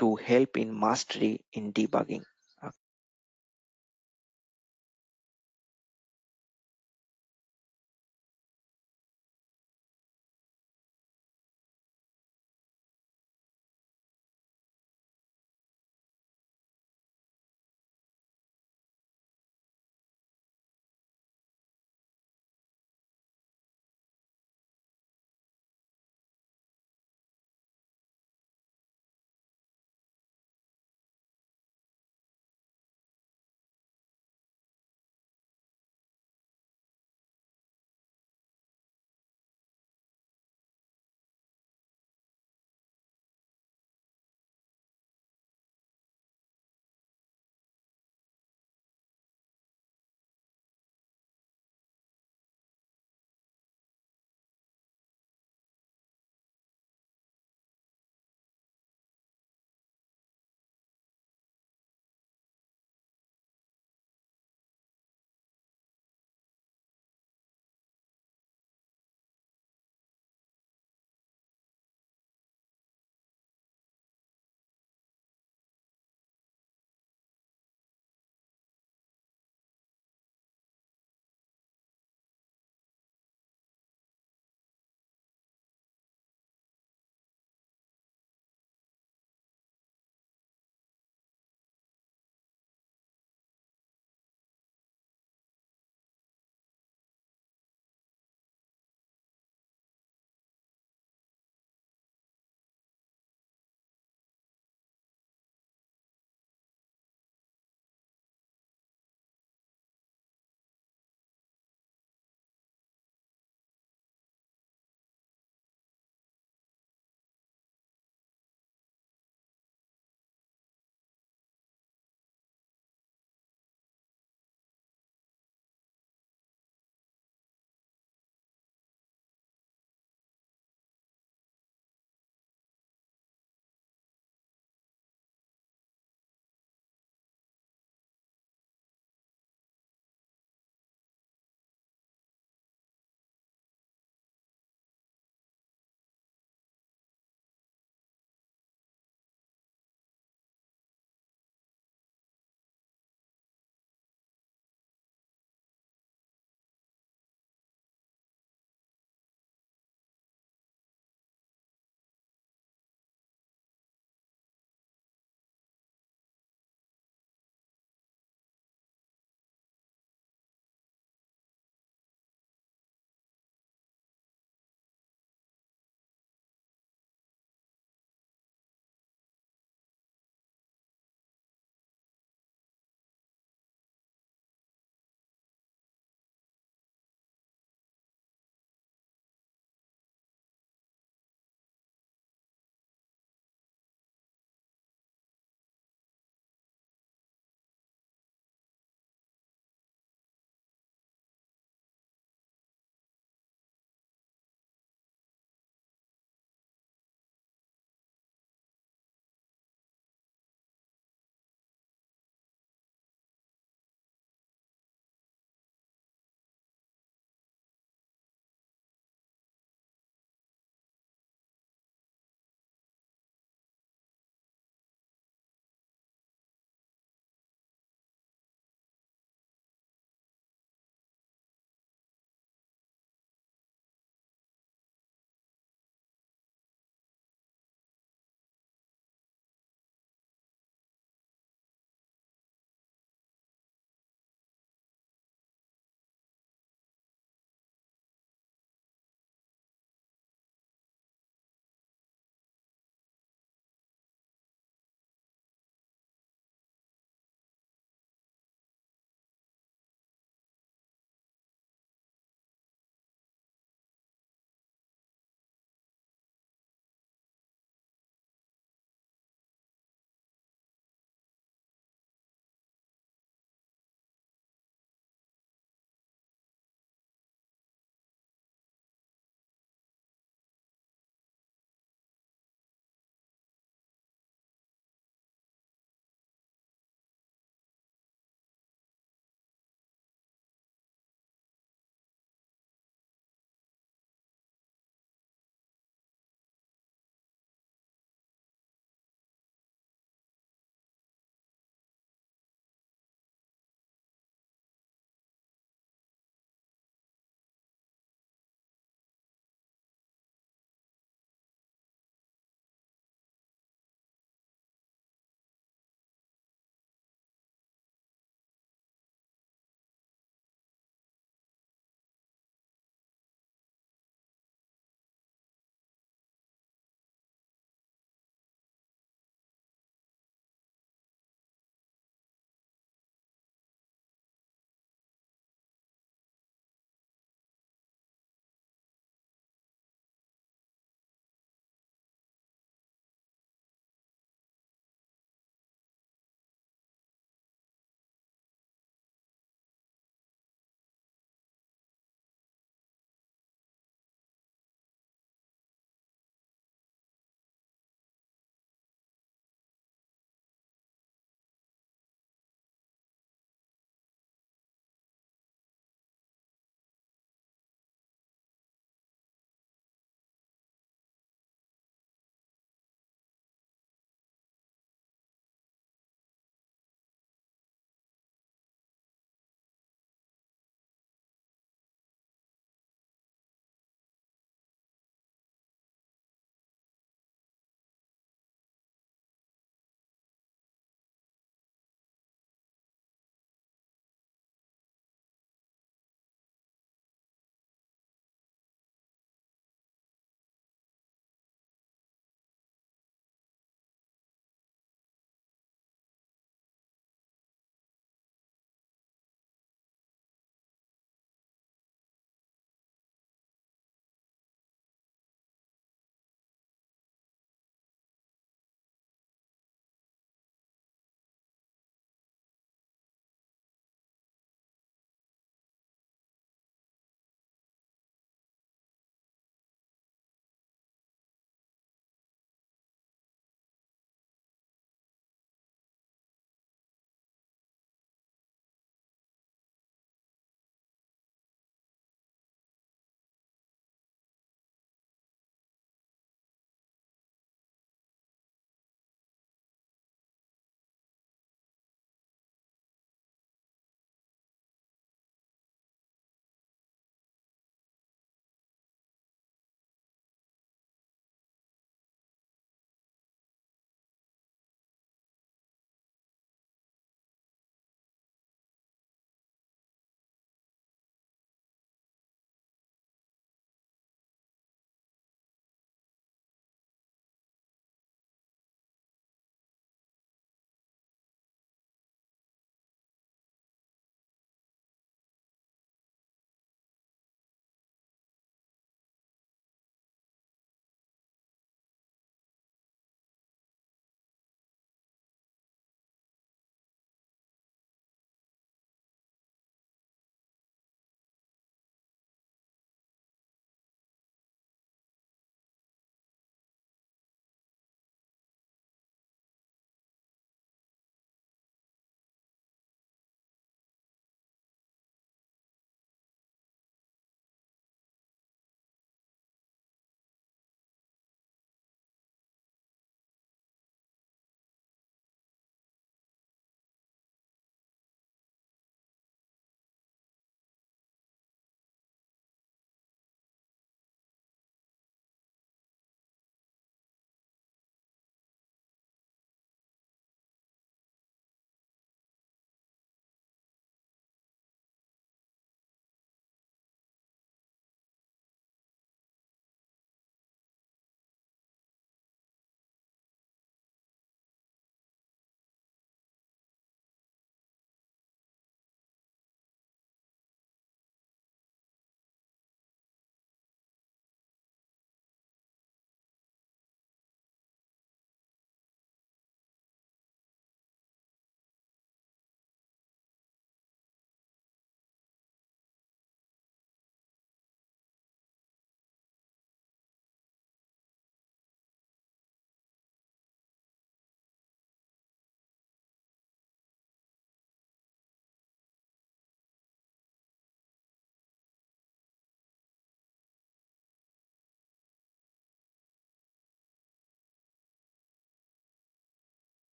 Speaker 2: to help in mastery in debugging.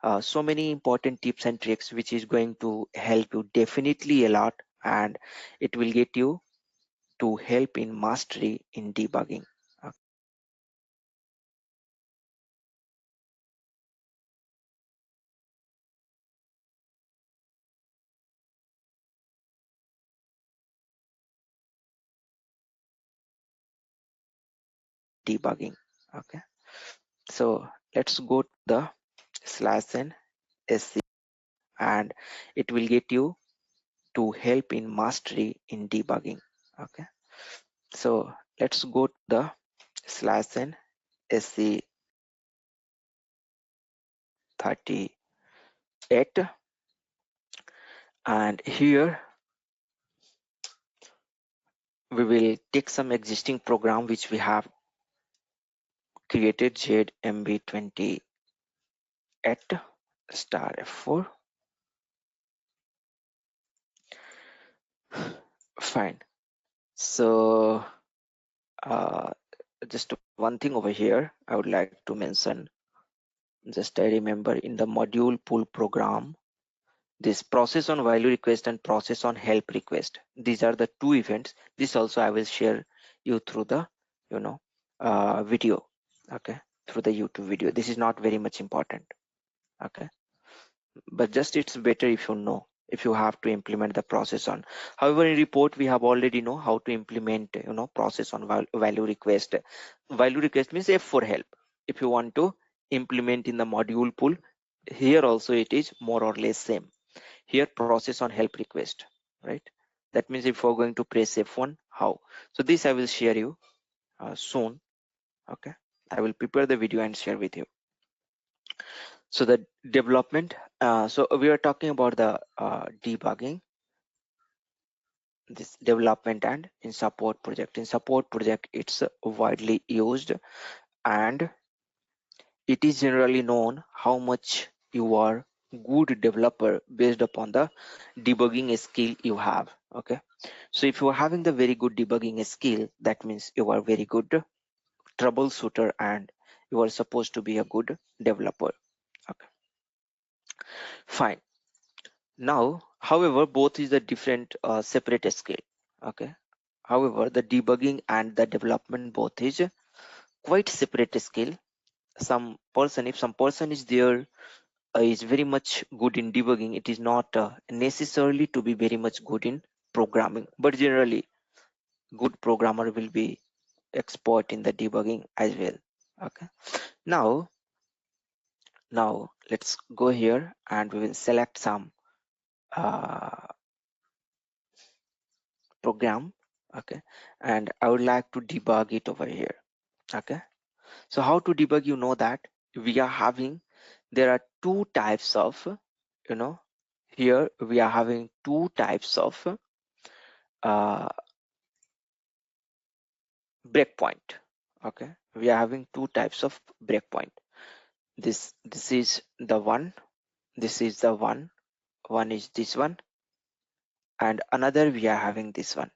Speaker 2: So many important tips and tricks which is going to help you definitely a lot, and it will get you to help in mastery in debugging. Debugging. Okay, so let's go to the /n/sc, and it will get you to help in mastery in debugging. Okay, so let's go to the /n/sc 38, and here we will take some existing program which we have created, ZMB28 star F4. Fine. So just one thing over here I would like to mention. Just I remember in the module pool program, this process on value request and process on help request, these are the two events. This also I will share you through the video, okay, through the YouTube video. This is not very much important, okay, but just it's better if you know, if you have to implement the process on. However, in report we have already know how to implement process on value request. Value request means F for help. If you want to implement in the module pool, here also it is more or less same. Here process on help request, right? That means if we're going to press F1, how? So this I will share you soon. Okay, I will prepare the video and share with you. So the development, so we are talking about the debugging, this development, and in support project. In support project, it's widely used, and it is generally known how much you are good developer based upon the debugging skill you have. Okay, so if you are having the very good debugging skill, that means you are very good troubleshooter and you are supposed to be a good developer. Okay, fine. Now, however, both is a different separate skill. Okay, however, the debugging and the development both is quite separate skill. Some person, if some person is there, is very much good in debugging, it is not necessarily to be very much good in programming, but generally good programmer will be expert in the debugging as well. Okay, now let's go here and we will select some program. Okay, and I would like to debug it over here. Okay, so how to debug, you know that we are having, there are two types of, here we are having two types of uh, breakpoint. Okay, we are having two types of breakpoint. This is the one, this is the one is this one, and another we are having this one.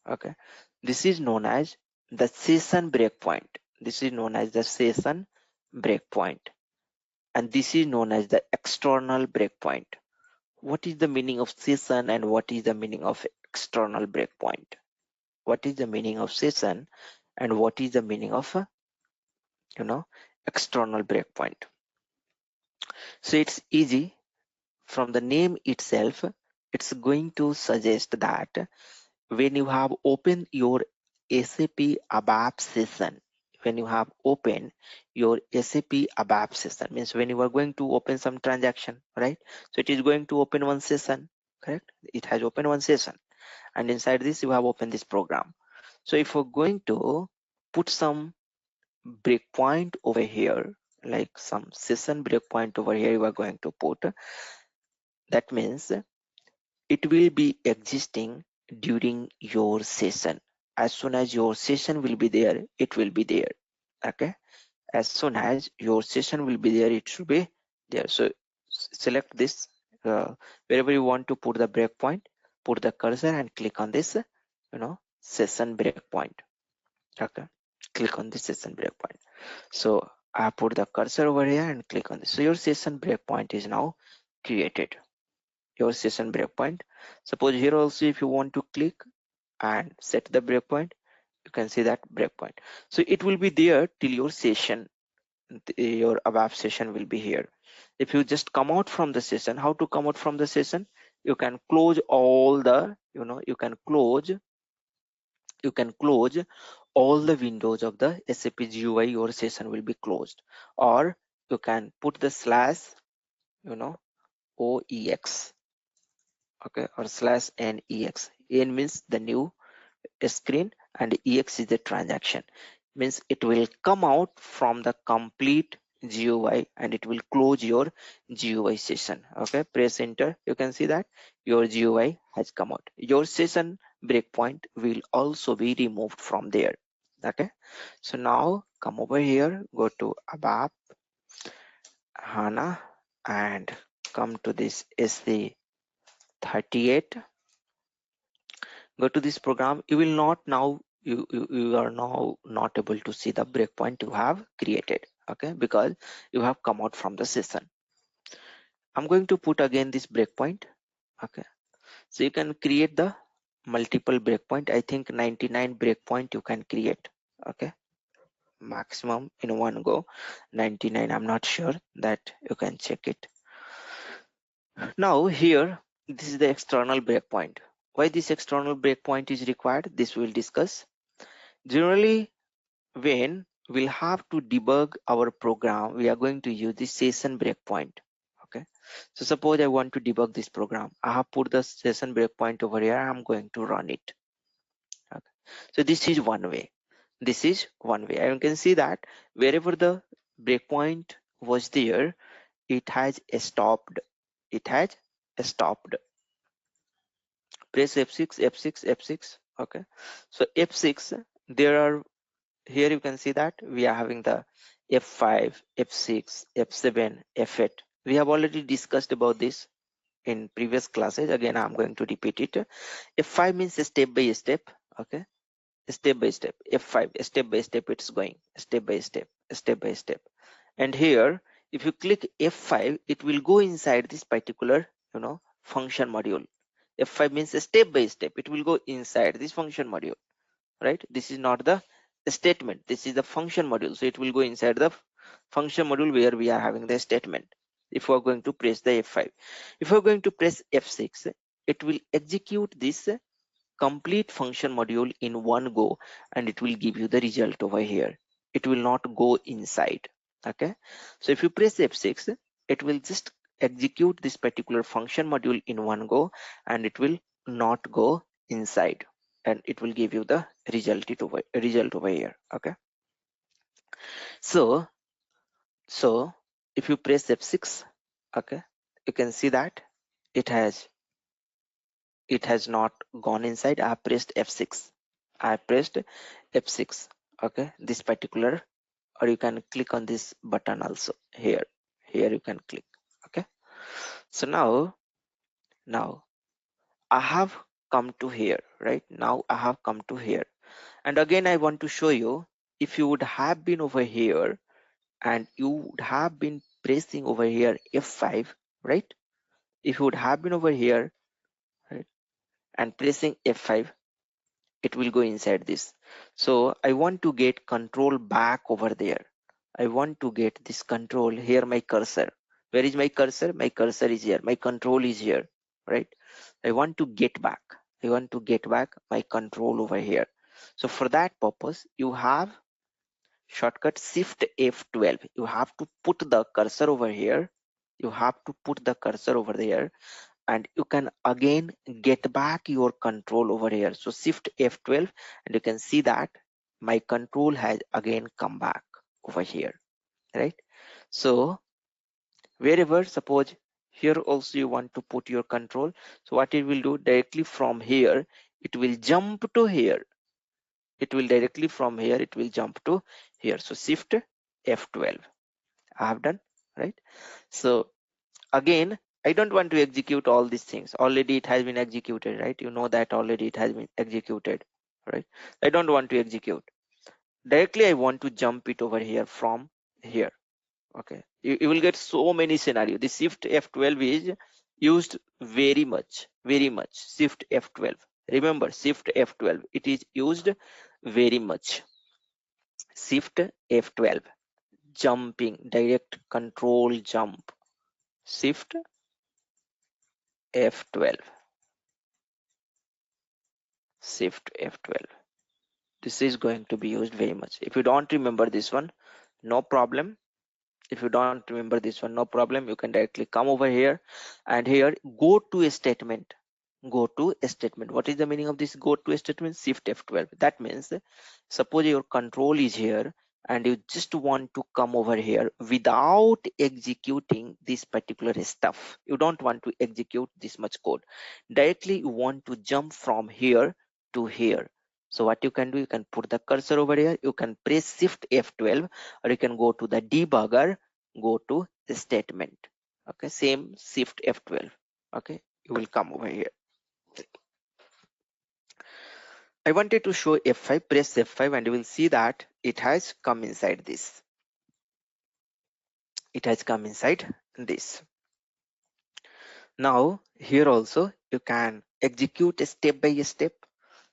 Speaker 2: Okay, this is known as the session breakpoint. This is known as the session breakpoint, and this is known as the external breakpoint. What is the meaning of session and what is the meaning of external breakpoint? What is the meaning of session and what is the meaning of external breakpoint? So it's easy. From the name itself, it's going to suggest that when you have opened your SAP ABAP session, when you have opened your SAP ABAP session, means when you are going to open some transaction, right? So it is going to open one session, correct? It has opened one session, and inside this you have opened this program. So if we're going to put some breakpoint over here, like some session breakpoint over here, you are going to put, that means it will be existing during your session. As soon as your session will be there, it will be there. Okay, as soon as your session will be there, it should be there. So select this, wherever you want to put the breakpoint, put the cursor and click on this session breakpoint. Okay, click on this session breakpoint. So I put the cursor over here and click on this. So your session breakpoint is now created. Your session breakpoint. Suppose here also if you want to click and set the breakpoint, you can see that breakpoint. So it will be there till your session, your above session will be here. If you just come out from the session, how to come out from the session? You can close all the, you can close all the windows of the SAP GUI. Your session will be closed, or you can put the slash, OEX, okay, or slash NEX. N means the new screen and EX is the transaction, means it will come out from the complete GUI and it will close your GUI session. Okay, press enter, you can see that your GUI has come out. Your session breakpoint will also be removed from there. Okay, so now come over here, go to ABAP HANA and come to this SC38. Go to this program. You will not now, you are now not able to see the breakpoint you have created, okay, because you have come out from the session. I'm going to put again this breakpoint. Okay, so you can create the multiple breakpoint. I think 99 breakpoint you can create. Okay, maximum in one go 99. I'm not sure, that you can check it. Now here, this is the external breakpoint. Why this external breakpoint is required, this we'll discuss. Generally, when we'll have to debug our program, we are going to use the session breakpoint. Okay, so suppose I want to debug this program. I have put the session breakpoint over here. I'm going to run it. Okay, so this is one way. This is one way. And you can see that wherever the breakpoint was there, it has stopped. It has stopped. Press F6, F6, F6. Okay, so F6. There are, here you can see that we are having the F5, F6, F7, F8. We have already discussed about this in previous classes. Again, I'm going to repeat it. F5 means step by step. Okay, step by step. F5, step by step, it's going step by step, step by step. And here, if you click F5, it will go inside this particular, function module. F5 means step by step. It will go inside this function module. Right, this is not the statement, this is the function module, so it will go inside the function module where we are having the statement. If we are going to press the F5, if we are going to press F6, it will execute this complete function module in one go and it will give you the result over here. It will not go inside. Okay, so if you press F6, it will just execute this particular function module in one go and it will not go inside, and it will give you the result over here. Okay, so if you press F6, okay, you can see that it has not gone inside. I pressed F6. I pressed F6. Okay, this particular, or you can click on this button also here. Here you can click. Okay, so now I have come to here. Right now I have come to here, and again I want to show you, if you would have been over here and you would have been pressing over here F5, right? If you would have been over here, right, and pressing F5, it will go inside this. So I want to get control back over there. I want to get this control here. My cursor, where is my cursor? My cursor is here, my control is here, right? I want to get back my control over here. So for that purpose, you have shortcut Shift F12. You have to put the cursor over here. You have to put the cursor over there, and you can again get back your control over here. So Shift F12, and you can see that my control has again come back over here, right? So wherever, suppose here also you want to put your control, so what it will do, directly from here it will jump to here. It will directly from here, it will jump to here. So Shift F12 I have done, right? So again, I don't want to execute all these things. Already it has been executed, right? You know that already it has been executed, right? I don't want to execute. Directly I want to jump it over here from here. Okay, you will get so many scenarios. The shift F12 is used very much. Shift F12, remember, shift F12, it is used very much. Shift F12, jumping, direct control jump. Shift F12, shift F12, this is going to be used very much. If you don't remember this one, no problem. If you don't remember this one, no problem, you can directly come over here and here go to a statement. Go to a statement. What is the meaning of this go to a statement? Shift F12. That means suppose your control is here and you just want to come over here without executing this particular stuff. You don't want to execute this much code. Directly you want to jump from here to here. So what you can do, you can put the cursor over here, you can press shift F12, or you can go to the debugger, go to the statement. Okay, same shift F12. Okay, you will come over here. I wanted to show F5, press F5 and you will see that it has come inside this. It has come inside this. Now here also you can execute step by step.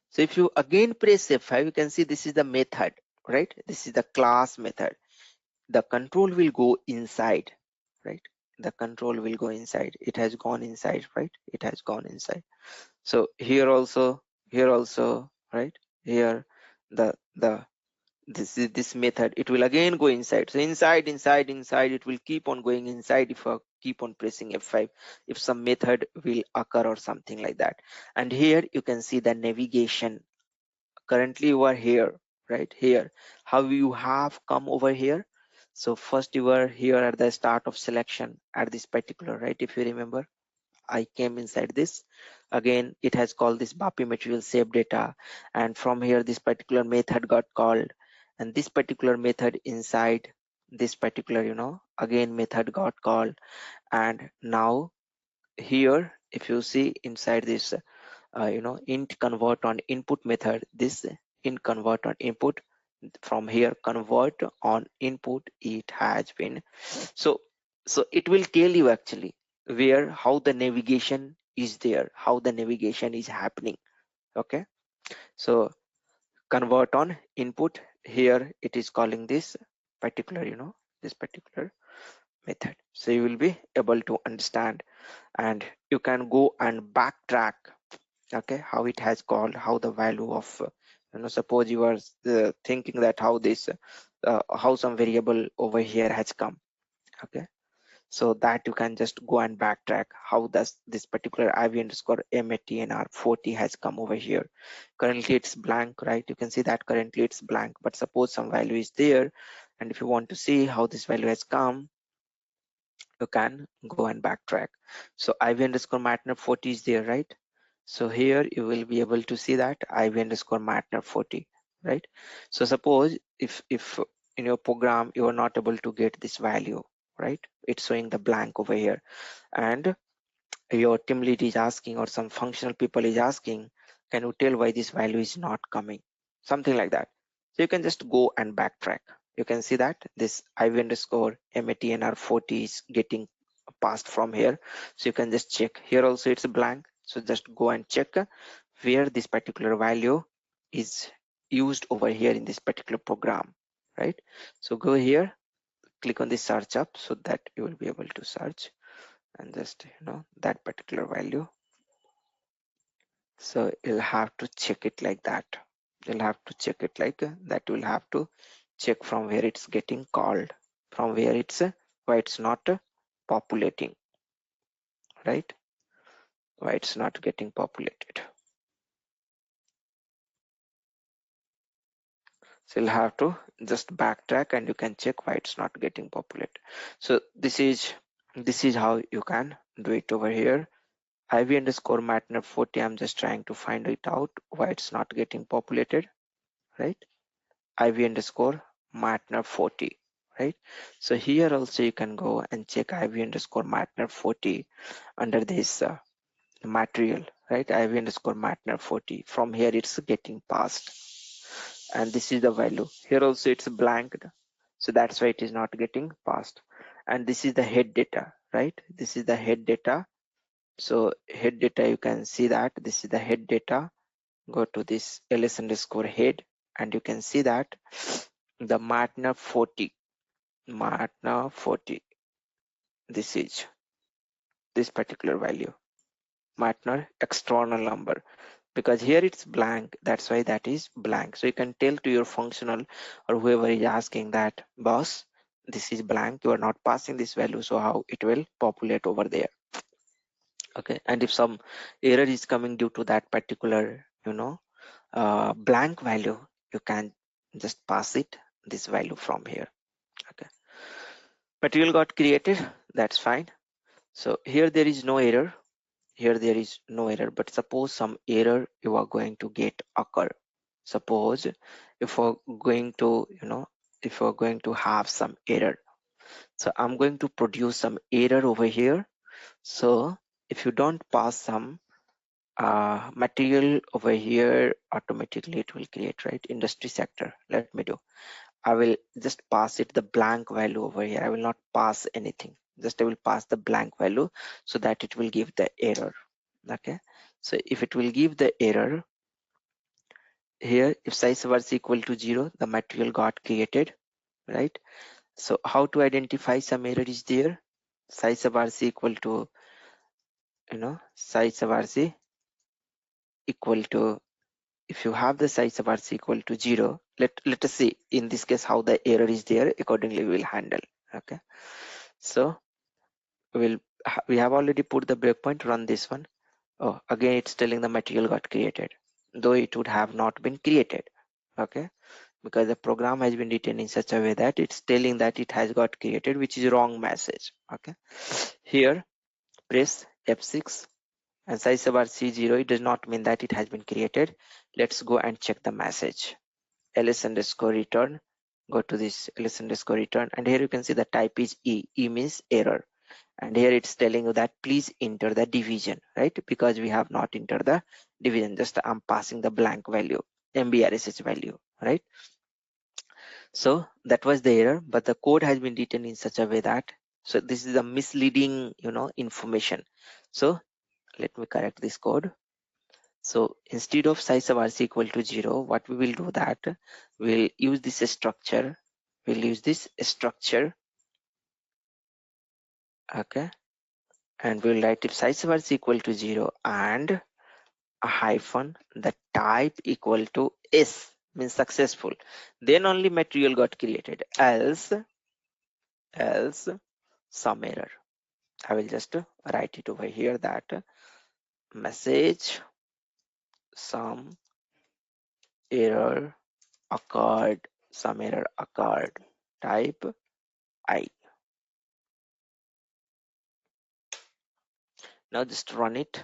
Speaker 2: So if you again press F5, you can see this is the method, right? This is the class method. The control will go inside, right? The control will go inside. It has gone inside, right? It has gone inside. So here also, right? Here this method, it will again go inside. So inside, it will keep on going inside if I keep on pressing F5, if some method will occur or something like that. And here you can see the navigation. Currently you are here, right here. How you have come over here? So first you were here at the start of selection at this particular, right? If you remember, I came inside this. Again, it has called this BAPI material save data, and from here this particular method got called, and this particular method inside this particular, again method got called. And now here if you see inside this int convert on input method, this int convert on input, from here convert on input, it has been so it will tell you actually where how the navigation is there, how the navigation is happening. Okay, so convert on input, here it is calling this particular this particular method. So you will be able to understand, and you can go and backtrack, okay, how it has called, how the value of suppose you are thinking that how this how some variable over here has come. Okay, so that you can just go and backtrack how does this particular iv underscore matnr 40 has come over here. Currently it's blank, right? You can see that currently it's blank, but suppose some value is there, and if you want to see how this value has come, you can go and backtrack. So iv underscore matnr 40 is there, right? So here you will be able to see that iv underscore matnr 40, right? So suppose if in your program you are not able to get this value, right? It's showing the blank over here, and your team lead is asking or some functional people is asking, can you tell why this value is not coming, something like that. So you can just go and backtrack. You can see that this iv underscore matnr 40 is getting passed from here. So you can just check here also it's blank. So just go and check where this particular value is used over here in this particular program, right? So go here, click on the search up so that you will be able to search and just that particular value. So you'll have to check it like that. You'll have to check it like that. You'll have to check from where it's getting called, from where it's why it's not populating, right? Why it's not getting populated. So you'll have to just backtrack and you can check why it's not getting populated. So this is how you can do it over here. iv underscore matnr 40, I'm just trying to find it out why it's not getting populated, right? iv underscore matnr 40, right? So here also you can go and check iv underscore matnr 40 under this material, right? iv underscore matnr 40, from here it's getting passed, and this is the value. Here also it's blanked. So that's why it is not getting passed. And this is the head data, right? This is the head data. So head data, you can see that this is the head data. Go to this ls underscore head, and you can see that the Martner 40, this is this particular value, Martner external number, because here it's blank, that's why that is blank. So you can tell to your functional or whoever is asking that, boss, this is blank, you are not passing this value, so how it will populate over there. Okay, and if some error is coming due to that particular, blank value, you can just pass it this value from here. Okay, material got created, that's fine. So here there is no error, but suppose some error you are going to get occur. Suppose if we're going to, if we're going to have some error, so I'm going to produce some error over here. So if you don't pass some material over here, automatically it will create, right? Industry sector, let me do, I will just pass it the blank value over here. I will not pass anything, just I will pass the blank value so that it will give the error. Okay, so if it will give the error here, if size was equal to 0, the material got created, right? So how to identify some error is there? Size of RC equal to, size of RC equal to, if you have the size of RC equal to 0, let us see in this case how the error is there, accordingly we will handle. Okay, so we have already put the breakpoint, run this one. Oh, again it's telling the material got created, though it would have not been created. Okay, because the program has been written in such a way that it's telling that it has got created, which is wrong message. Okay, here press F6 and size of C0, it does not mean that it has been created. Let's go and check the message. ls underscore return, go to this ls underscore return, and here you can see the type is E means error. And here it's telling you that please enter the division, right? Because we have not entered the division, just I'm passing the blank value, MBRSH value, right? So that was the error, but the code has been written in such a way that, so this is a misleading, information. So let me correct this code. So instead of size of RC equal to 0, what we will do that, we'll use this structure, okay, and we'll write if size of RC equal to 0 and a hyphen, the type equal to S means successful, then only material got created, else some error. I will just write it over here that message some error occurred, type I. Now just run it,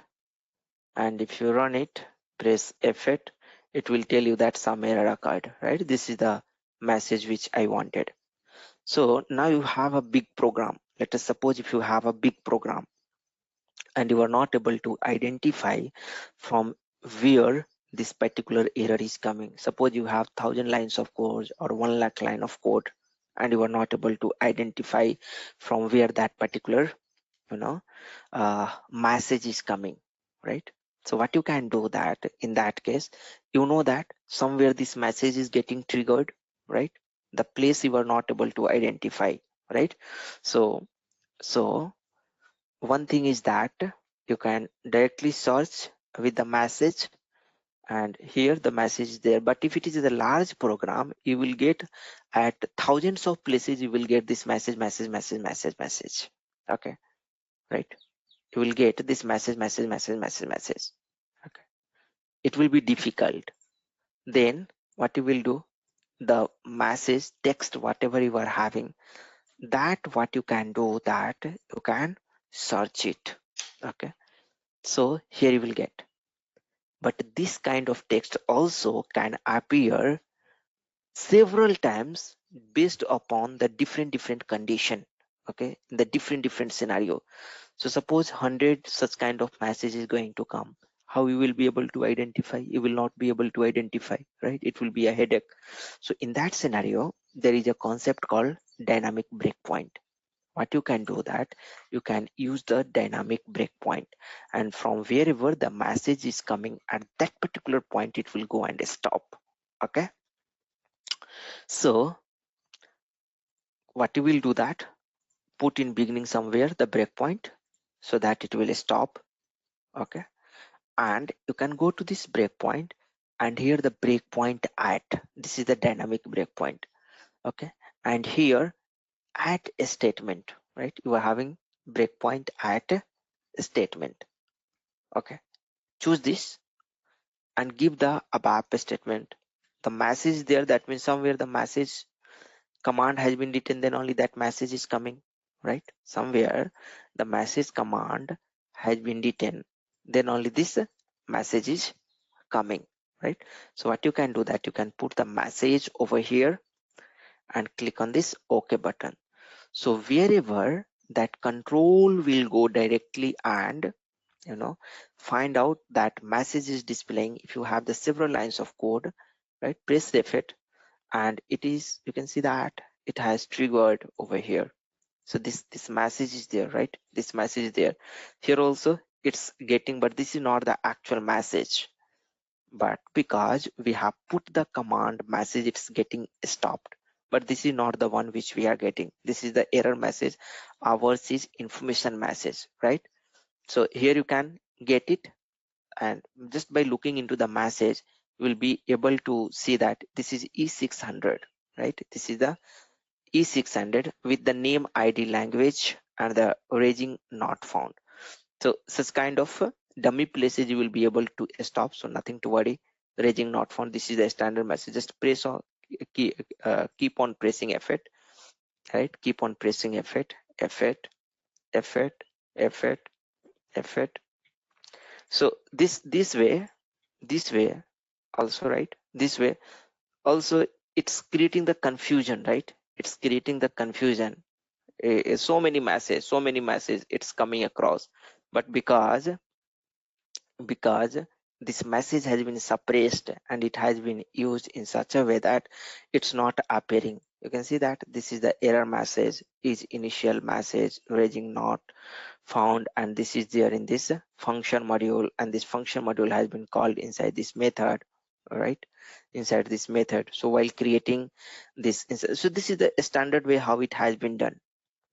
Speaker 2: and if you run it, press F8, it will tell you that some error occurred, right? This is the message which I wanted. So now you have a big program. Let us suppose if you have a big program and you are not able to identify from where this particular error is coming. Suppose you have 1,000 lines of code or 1 lakh line of code, and you are not able to identify from where that particular message is coming, right? So what you can do that in that case, that somewhere this message is getting triggered, right? The place you are not able to identify, right? So one thing is that you can directly search with the message, and here the message is there. But if it is a large program, you will get at thousands of places, you will get this message. Okay, right? You will get this message. Okay, it will be difficult. Then what you will do, the message text whatever you are having, that what you can do that you can search it. Okay, so here you will get, but this kind of text also can appear several times based upon the different condition. Okay, the different scenario. So suppose 100 such kind of message is going to come, how you will be able to identify? You will not be able to identify, right? It will be a headache. So in that scenario, there is a concept called dynamic breakpoint. What you can do that you can use the dynamic breakpoint, and from wherever the message is coming at that particular point it will go and stop. Okay, so what you will do that, put in beginning somewhere the breakpoint so that it will stop. Okay, and you can go to this breakpoint, and here the breakpoint at, this is the dynamic breakpoint. Okay, and here at a statement, right, you are having breakpoint at a statement. Okay, choose this and give the above statement the message there. That means somewhere the message command has been written, then only that message is coming, right? Somewhere the message command has been written, then only this message is coming, right? So what you can do that you can put the message over here and click on this OK button. So wherever that control will go directly and find out that message is displaying. If you have the several lines of code, right, press F8 and it is, you can see that it has triggered over here. So this message is there, right? This message is there. Here also it's getting, but this is not the actual message. But because we have put the command message, it's getting stopped. But this is not the one which we are getting. This is the error message. Ours is information message, right? So here you can get it, and just by looking into the message you will be able to see that this is E600, right? This is the E600 with the name ID language and the origin not found. So such kind of dummy places you will be able to stop, so nothing to worry. Origin not found, this is the standard message. Just press on keep on pressing F8, right? Keep on pressing F8, F8, F8, F8, F8. So this way also, right, this way also it's creating the confusion, right? It's creating the confusion. So many messages it's coming across, but because this message has been suppressed and it has been used in such a way that it's not appearing. You can see that this is the error message, is initial message origin not found, and this is there in this function module, and this function module has been called inside this method, right? Inside this method. So while creating this, so this is the standard way how it has been done.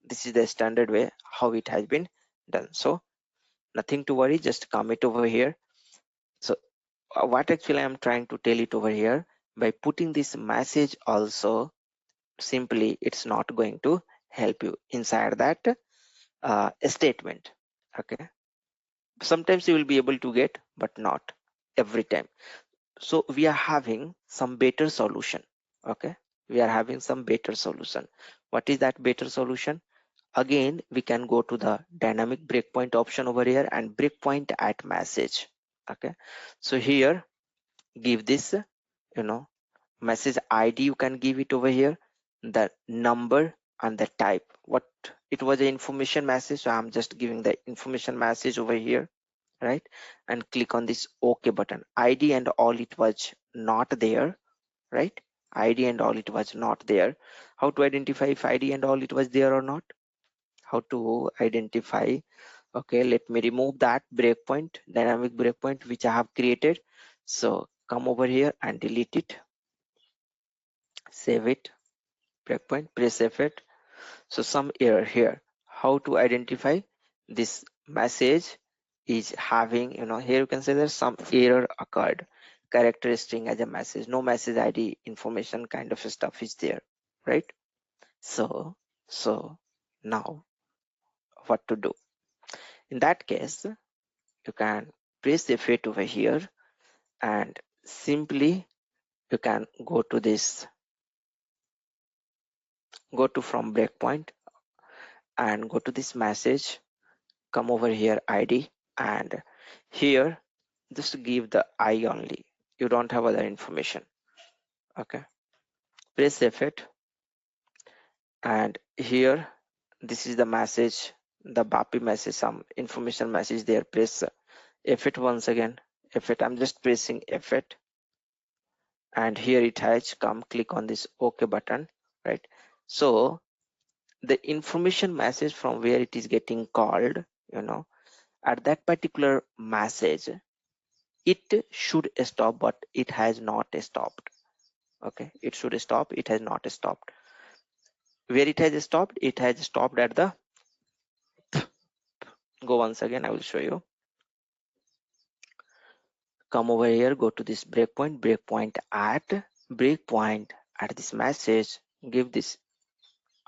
Speaker 2: This is the standard way how it has been done. So nothing to worry, just comment over here. So what actually I'm trying to tell it over here, by putting this message also, simply it's not going to help you inside that statement. Okay, sometimes you will be able to get, but not every time. So we are having some better solution. Okay, we are having some better solution. What is that better solution? Again, we can go to the dynamic breakpoint option over here and breakpoint at message. Okay, so here give this message ID, you can give it over here, the number and the type. What it was an information message, so I'm just giving the information message over here, right? And click on this OK button. ID and all it was not there, right? ID and all it was not there. How to identify if ID and all it was there or not? How to identify? Okay, let me remove that breakpoint, dynamic breakpoint which I have created. So come over here and delete it, save it, breakpoint, press F8. So some error here. How to identify this message is having, here you can say there's some error occurred, character string as a message, no message ID information kind of stuff is there, right? So now what to do? In that case, you can press F8 over here and simply you can go to this, go to from breakpoint and go to this message, come over here ID, and here just give the I only, you don't have other information. Okay, press F8 and here this is the message, the BAPI message, some information message there. Press F8 once again, F8, I'm just pressing F8 and here it has come. Click on this OK button right? So the information message from where it is getting called, at that particular message, it should stop, but it has not stopped. Okay, it should stop, it has not stopped. Where it has stopped at the, go once again, I will show you. Come over here, go to this breakpoint at this message, give this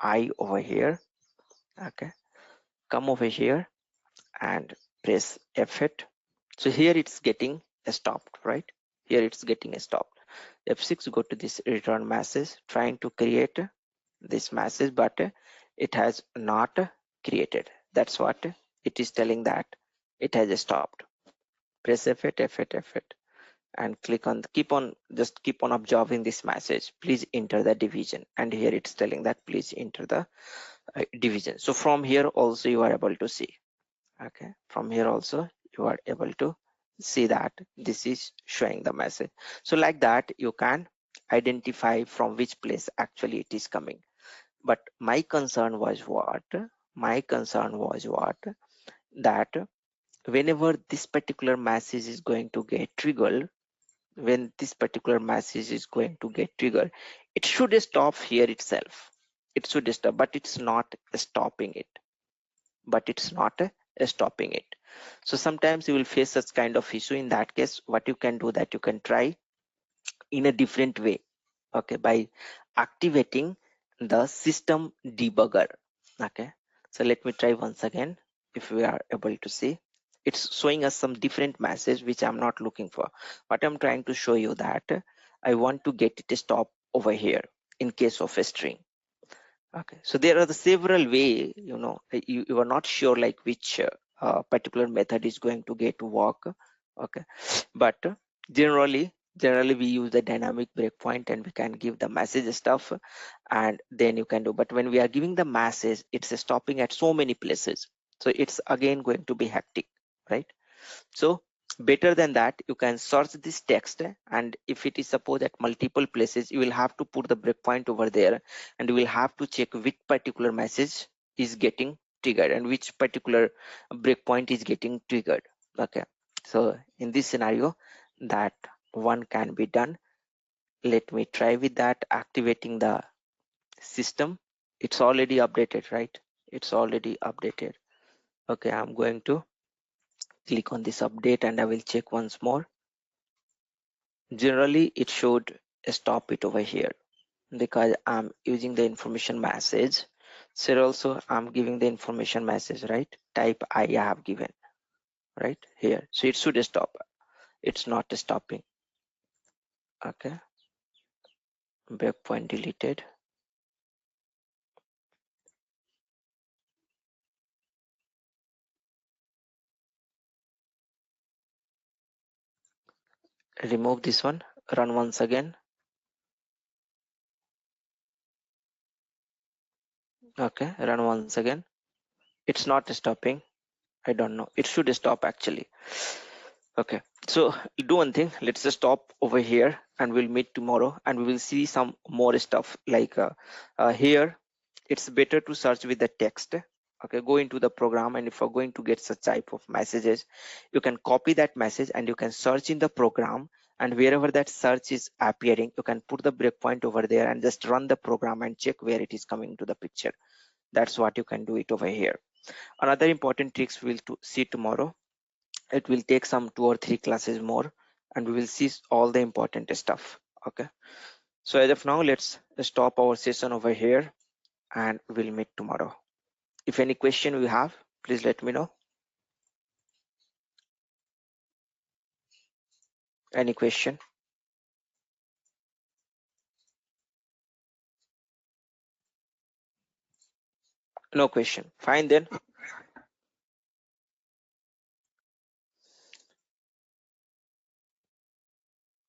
Speaker 2: I over here. Okay, come over here and press F8. So here it's getting stopped, right? Here it's getting stopped. F6, go to this return message, trying to create this message, but it has not created. That's what it is telling, that it has stopped. Press F8, F8, F8, and click on, just keep on observing this message. Please enter the division, and here it's telling that please enter the division. So from here also you are able to see. Okay, from here also you are able to see that this is showing the message. So like that you can identify from which place actually it is coming. But my concern was what? That whenever this particular message is going to get triggered, it should stop here itself. It should stop, but it's not stopping it. So sometimes you will face such kind of issue. In that case, what you can do, that you can try in a different way, okay, by activating the system debugger. Okay, so let me try once again. If we are able to see, it's showing us some different message which I'm not looking for. What I'm trying to show you, that I want to get it to stop over here in case of a string. Okay, so there are the several way, you are not sure like which particular method is going to get to work. Okay, but generally we use the dynamic breakpoint, and we can give the message stuff, and then you can do. But when we are giving the message, it's stopping at so many places, so it's again going to be hectic, right? So better than that, you can search this text, and if it is suppose at multiple places, you will have to put the breakpoint over there, and you will have to check which particular message is getting triggered and which particular breakpoint is getting triggered. Okay, so in this scenario, that one can be done. Let me try with that, activating the system. It's already updated, right? It's already updated. Okay, I'm going to click on this update, and I will check once more. Generally it should stop it over here because I'm using the information message. So also I'm giving the information message, right? Type I have given right here, so it should stop. It's not stopping. Okay, breakpoint deleted. Remove this one, run once again. Okay, run once again. It's not stopping. I don't know, it should stop actually. Okay, so do one thing, let's just stop over here, and we'll meet tomorrow, and we will see some more stuff like here it's better to search with the text. Okay, go into the program, and if you're going to get such type of messages, you can copy that message and you can search in the program, and wherever that search is appearing, you can put the breakpoint over there and just run the program and check where it is coming to the picture. That's what you can do it over here. Another important tricks we'll see tomorrow. It will take some 2 or 3 classes more, and we will see all the important stuff. Okay, so as of now, let's stop our session over here, and we'll meet tomorrow. If any question you have, please let me know. Any question? No question. Fine then.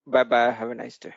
Speaker 2: Bye bye, have a nice day.